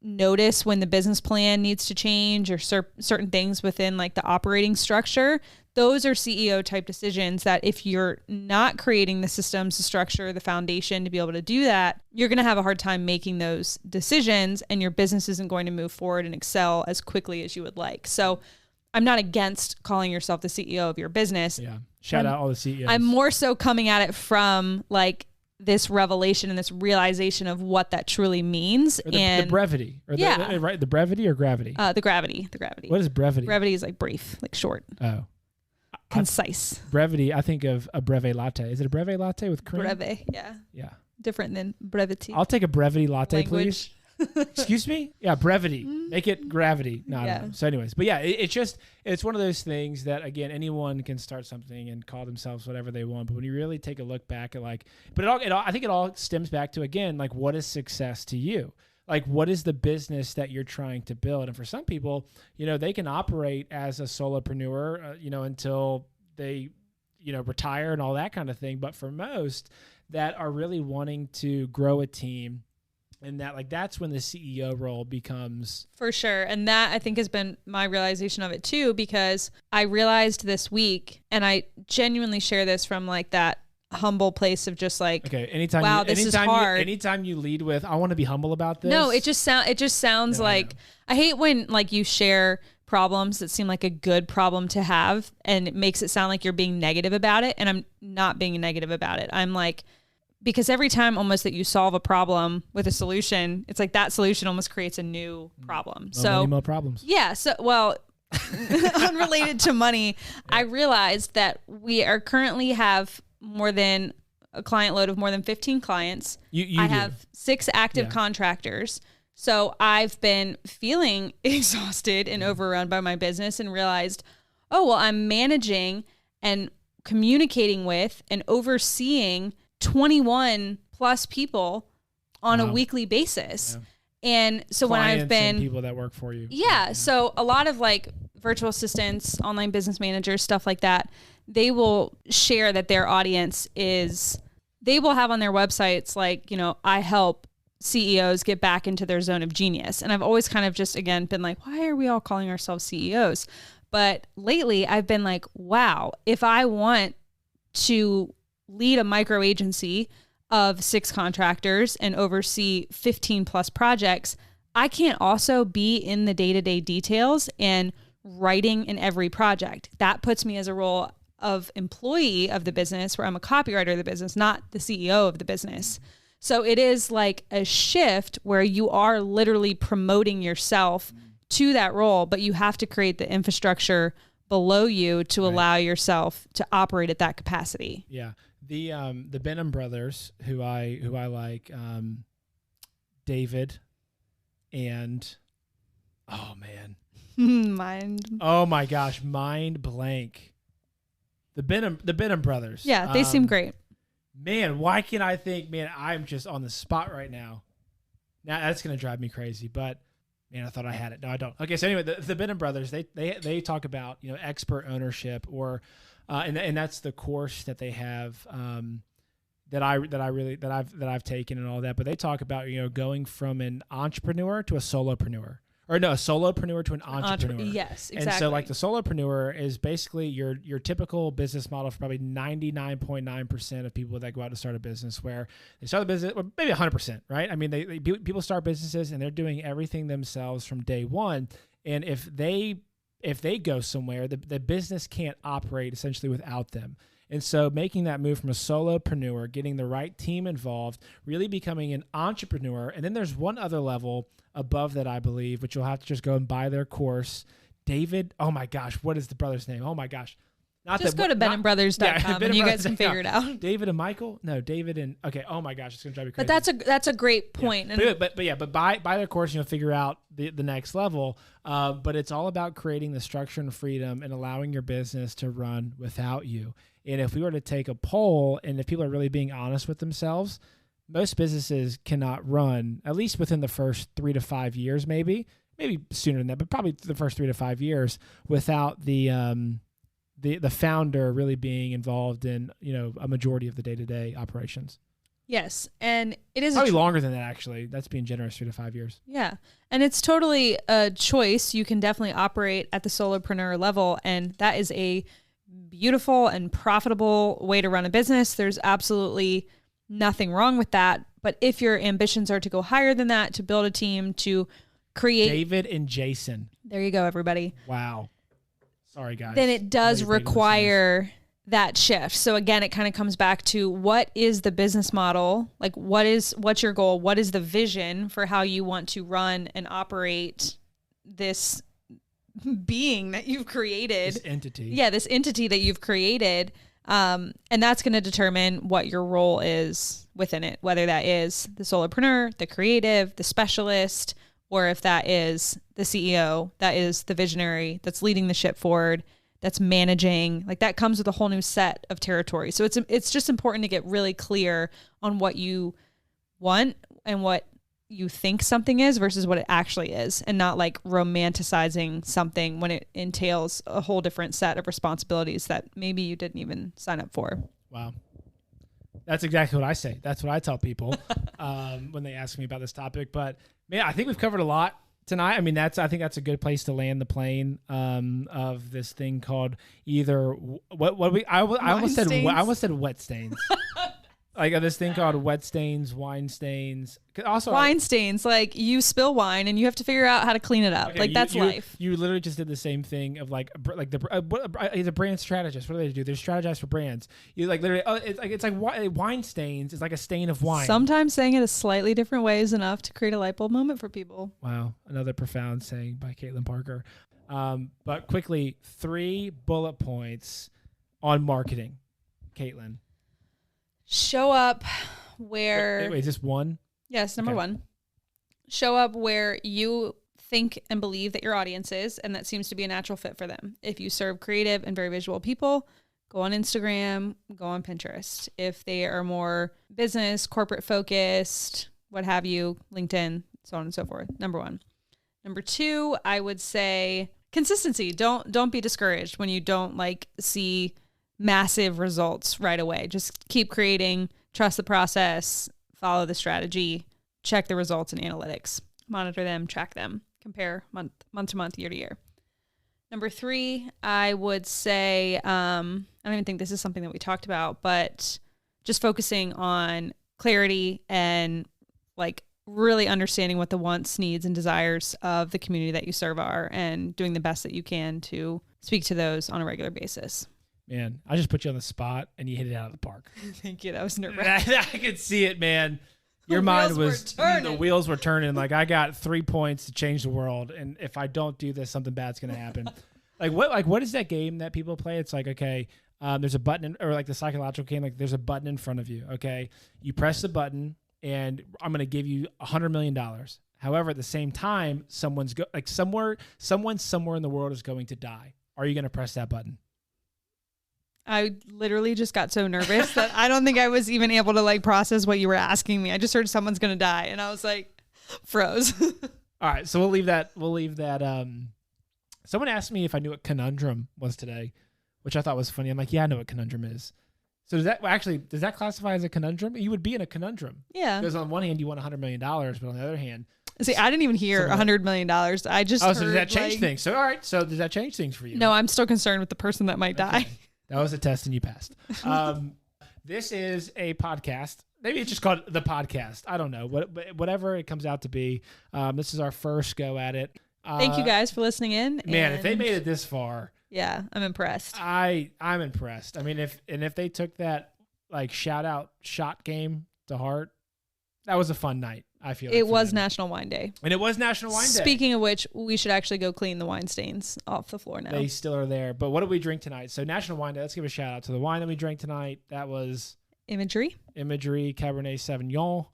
notice when the business plan needs to change or certain things within like the operating structure. Those are CEO type decisions that if you're not creating the systems, the structure, the foundation to be able to do that, you're going to have a hard time making those decisions, and your business isn't going to move forward and excel as quickly as you would like. So I'm not against calling yourself the CEO of your business. Yeah. Shout out all the CEOs. I'm more so coming at it from like this revelation and this realization of what that truly means. Or the brevity. Or the brevity or gravity? The gravity. What is brevity? Brevity is like brief, like short. Oh. Concise. Brevity, I think of a breve latte. Is it a breve latte with cream? Breve, yeah. Yeah. Different than brevity. I'll take a brevity latte, Language. please. Excuse me? Yeah, brevity. Make it gravity. No, I don't know. So anyways, but yeah, it's one of those things that, again, anyone can start something and call themselves whatever they want. But when you really take a look back at I think it all stems back to, again, like, what is success to you? Like, what is the business that you're trying to build? And for some people, they can operate as a solopreneur, until they, retire and all that kind of thing. But for most that are really wanting to grow a team, and that, like, that's when the CEO role becomes. For sure. And that, I think, has been my realization of it too, because I realized this week, and I genuinely share this from like that humble place of just like, okay, this is hard. Anytime you lead with, I want to be humble about this. No, it just sounds like, I hate when like you share problems that seem like a good problem to have, and it makes it sound like you're being negative about it. And I'm not being negative about it. I'm like, because every time almost that you solve a problem with a solution, it's like that solution almost creates a new problem. Many more problems. Yeah. So, unrelated to money, I realized that we are currently have more than a client load of more than 15 clients. I have 6 active contractors. So I've been feeling exhausted and overrun by my business, and realized, I'm managing and communicating with and overseeing 21 plus people on a weekly basis. Yeah. And so clients, when I've been people that work for you. Yeah. So a lot of like virtual assistants, online business managers, stuff like that, they will share that their audience they will have on their websites, like, I help CEOs get back into their zone of genius. And I've always kind of just, again, been like, why are we all calling ourselves CEOs? But lately I've been like, wow, if I want to lead a micro agency of 6 contractors and oversee 15 plus projects, I can't also be in the day-to-day details and writing in every project. That puts me as a role of employee of the business, where I'm a copywriter of the business, not the CEO of the business. So it is like a shift where you are literally promoting yourself to that role, but you have to create the infrastructure below you to allow yourself to operate at that capacity. Yeah. The Benham brothers, who I like, David and, oh man. Oh my gosh. Mind blank. The Benham brothers. Yeah. They seem great. Man, why can't I think, I'm just on the spot right now. Now that's going to drive me crazy, but man, I thought I had it. No, I don't. Okay. So anyway, the Benham brothers, they talk about, expert ownership, or, and that's the course that they have, that I've taken and all that, but they talk about, going from an entrepreneur to a solopreneur. Or no, a solopreneur to an entrepreneur. Yes, exactly. And so like the solopreneur is basically your typical business model for probably 99.9% of people that go out to start a business, where they start a business, or maybe 100%, right? I mean, people start businesses and they're doing everything themselves from day one. And if they go somewhere, the business can't operate essentially without them. And so making that move from a solopreneur, getting the right team involved, really becoming an entrepreneur. And then there's one other level above that, I believe, which you'll have to just go and buy their course. David, oh my gosh, what is the brother's name? Oh my gosh. Just go to benandbrothers.com and you guys can figure it out. David and Michael? No, David and, okay, oh my gosh, it's going to drive me crazy. But that's a great point. Yeah. But buy their course and you'll figure out the next level. But it's all about creating the structure and freedom and allowing your business to run without you. And if we were to take a poll, and if people are really being honest with themselves, most businesses cannot run, at least within the first 3 to 5 years, maybe sooner than that, but probably the first 3 to 5 years, without the founder really being involved in, a majority of the day-to-day operations. Yes. And it is probably longer than that, actually. That's being generous, 3 to 5 years. Yeah. And it's totally a choice. You can definitely operate at the solopreneur level, and that is a beautiful and profitable way to run a business. There's absolutely nothing wrong with that. But if your ambitions are to go higher than that, to build a team, to create David and Jason. There you go, everybody. Wow. Sorry, guys. Then it does require that shift. So again, it kind of comes back to what is the business model? Like what's your goal? What is the vision for how you want to run and operate this being that you've created? This entity. Yeah, this entity that you've created. And that's going to determine what your role is within it, whether that is the solopreneur, the creative, the specialist, or if that is the CEO, that is the visionary that's leading the ship forward, that's managing. Like that comes with a whole new set of territory. So it's just important to get really clear on what you want and what you think something is versus what it actually is, and not like romanticizing something when it entails a whole different set of responsibilities that maybe you didn't even sign up for. Wow. That's exactly what I say. That's what I tell people when they ask me about this topic. But man, I think we've covered a lot tonight. I mean, I think that's a good place to land the plane of this thing called either I almost said wet stains. Like this thing called wet stains, wine stains. Also, wine stains, like you spill wine and you have to figure out how to clean it up. Okay, that's life. You literally just did the same thing of like the brand strategist. What do they do? They strategize for brands. You like literally, it's like wine stains. It's like a stain of wine. Sometimes saying it a slightly different way is enough to create a light bulb moment for people. Wow, another profound saying by Kaitlyn Parker. But quickly, 3 bullet points on marketing, Kaitlyn. Show up where... Wait, is this one? Yes, number one. Show up where you think and believe that your audience is, and that seems to be a natural fit for them. If you serve creative and very visual people, go on Instagram, go on Pinterest. If they are more business, corporate focused, what have you, LinkedIn, so on and so forth. Number 1. Number 2, I would say consistency. Don't be discouraged when you don't see massive results right away. Just keep creating, trust the process, follow the strategy, check the results and analytics, monitor them, track them, compare month to month, year to year. Number 3, I would say, I don't even think this is something that we talked about, but just focusing on clarity and really understanding what the wants, needs, and desires of the community that you serve are, and doing the best that you can to speak to those on a regular basis. Man, I just put you on the spot and you hit it out of the park. Thank you. That was nerve-wracking. I could see it, man. Your mind was, the wheels were turning. Like, I got 3 points to change the world. And if I don't do this, something bad's going to happen. What is that game that people play? It's like, okay, there's a button, or like the psychological game, like there's a button in front of you. Okay. You press the button and I'm going to give you $100 million. However, at the same time, someone somewhere in the world is going to die. Are you going to press that button? I literally just got so nervous that I don't think I was even able to process what you were asking me. I just heard someone's going to die and I was froze. All right. So we'll leave that. Someone asked me if I knew what conundrum was today, which I thought was funny. I'm like, yeah, I know what conundrum is. So does that classify as a conundrum? You would be in a conundrum. Yeah. Because on one hand, you want $100 million, but on the other hand. See, I didn't even hear $100 million. I just heard, so does that change things? So, all right. So does that change things for you? No, I'm still concerned with the person that might die. That was a test and you passed. This is a podcast. Maybe it's just called The Podcast. I don't know. Whatever it comes out to be. This is our first go at it. Thank you guys for listening in. Man, if they made it this far. Yeah, I'm impressed. I'm impressed. I mean, if they took that shot game to heart, that was a fun night. I feel it was National Wine Day. And it was National Wine Day. Speaking of which, we should actually go clean the wine stains off the floor now. They still are there. But what did we drink tonight? So National Wine Day, let's give a shout out to the wine that we drank tonight. That was Imagery Cabernet Sauvignon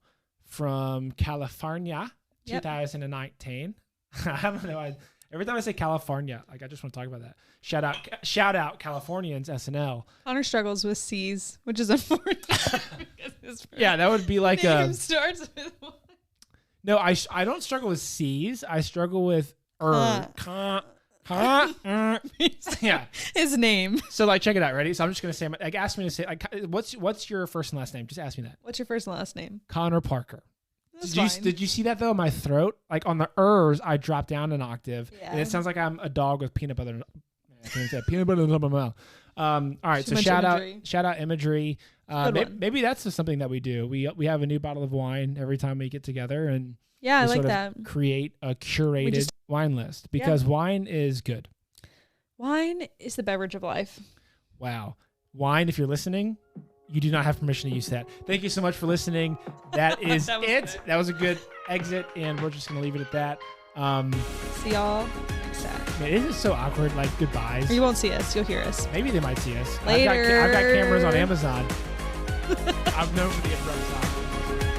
from California, 2019. I don't know. Every time I say California, I just want to talk about that. Shout out Californians, SNL. Connor struggles with C's, which is unfortunate. Yeah, that would be like name starts with one. No, I don't struggle with C's. I struggle with yeah. His name. So check it out. Ready? So I'm just gonna say, ask me to say, what's your first and last name? Just ask me that. What's your first and last name? Connor Parker. Did you see that though in my throat? Like on the ers, I dropped down an octave, and it sounds like I'm a dog with peanut butter. I can't say peanut butter in my mouth. All right, so shout out Imagery. Maybe that's just something that we do. We have a new bottle of wine every time we get together, and I like that. Create a curated wine list because wine is good. Wine is the beverage of life. Wow. wine, if you're listening, you do not have permission to use that. Thank you so much for listening. That is it. That was a good exit, and we're just going to leave it at that. See y'all next time. Man, isn't it so awkward, like goodbyes? You won't see us. You'll hear us. Maybe they might see us. Later. I've got cameras on Amazon. I'm known for the abrupt silence.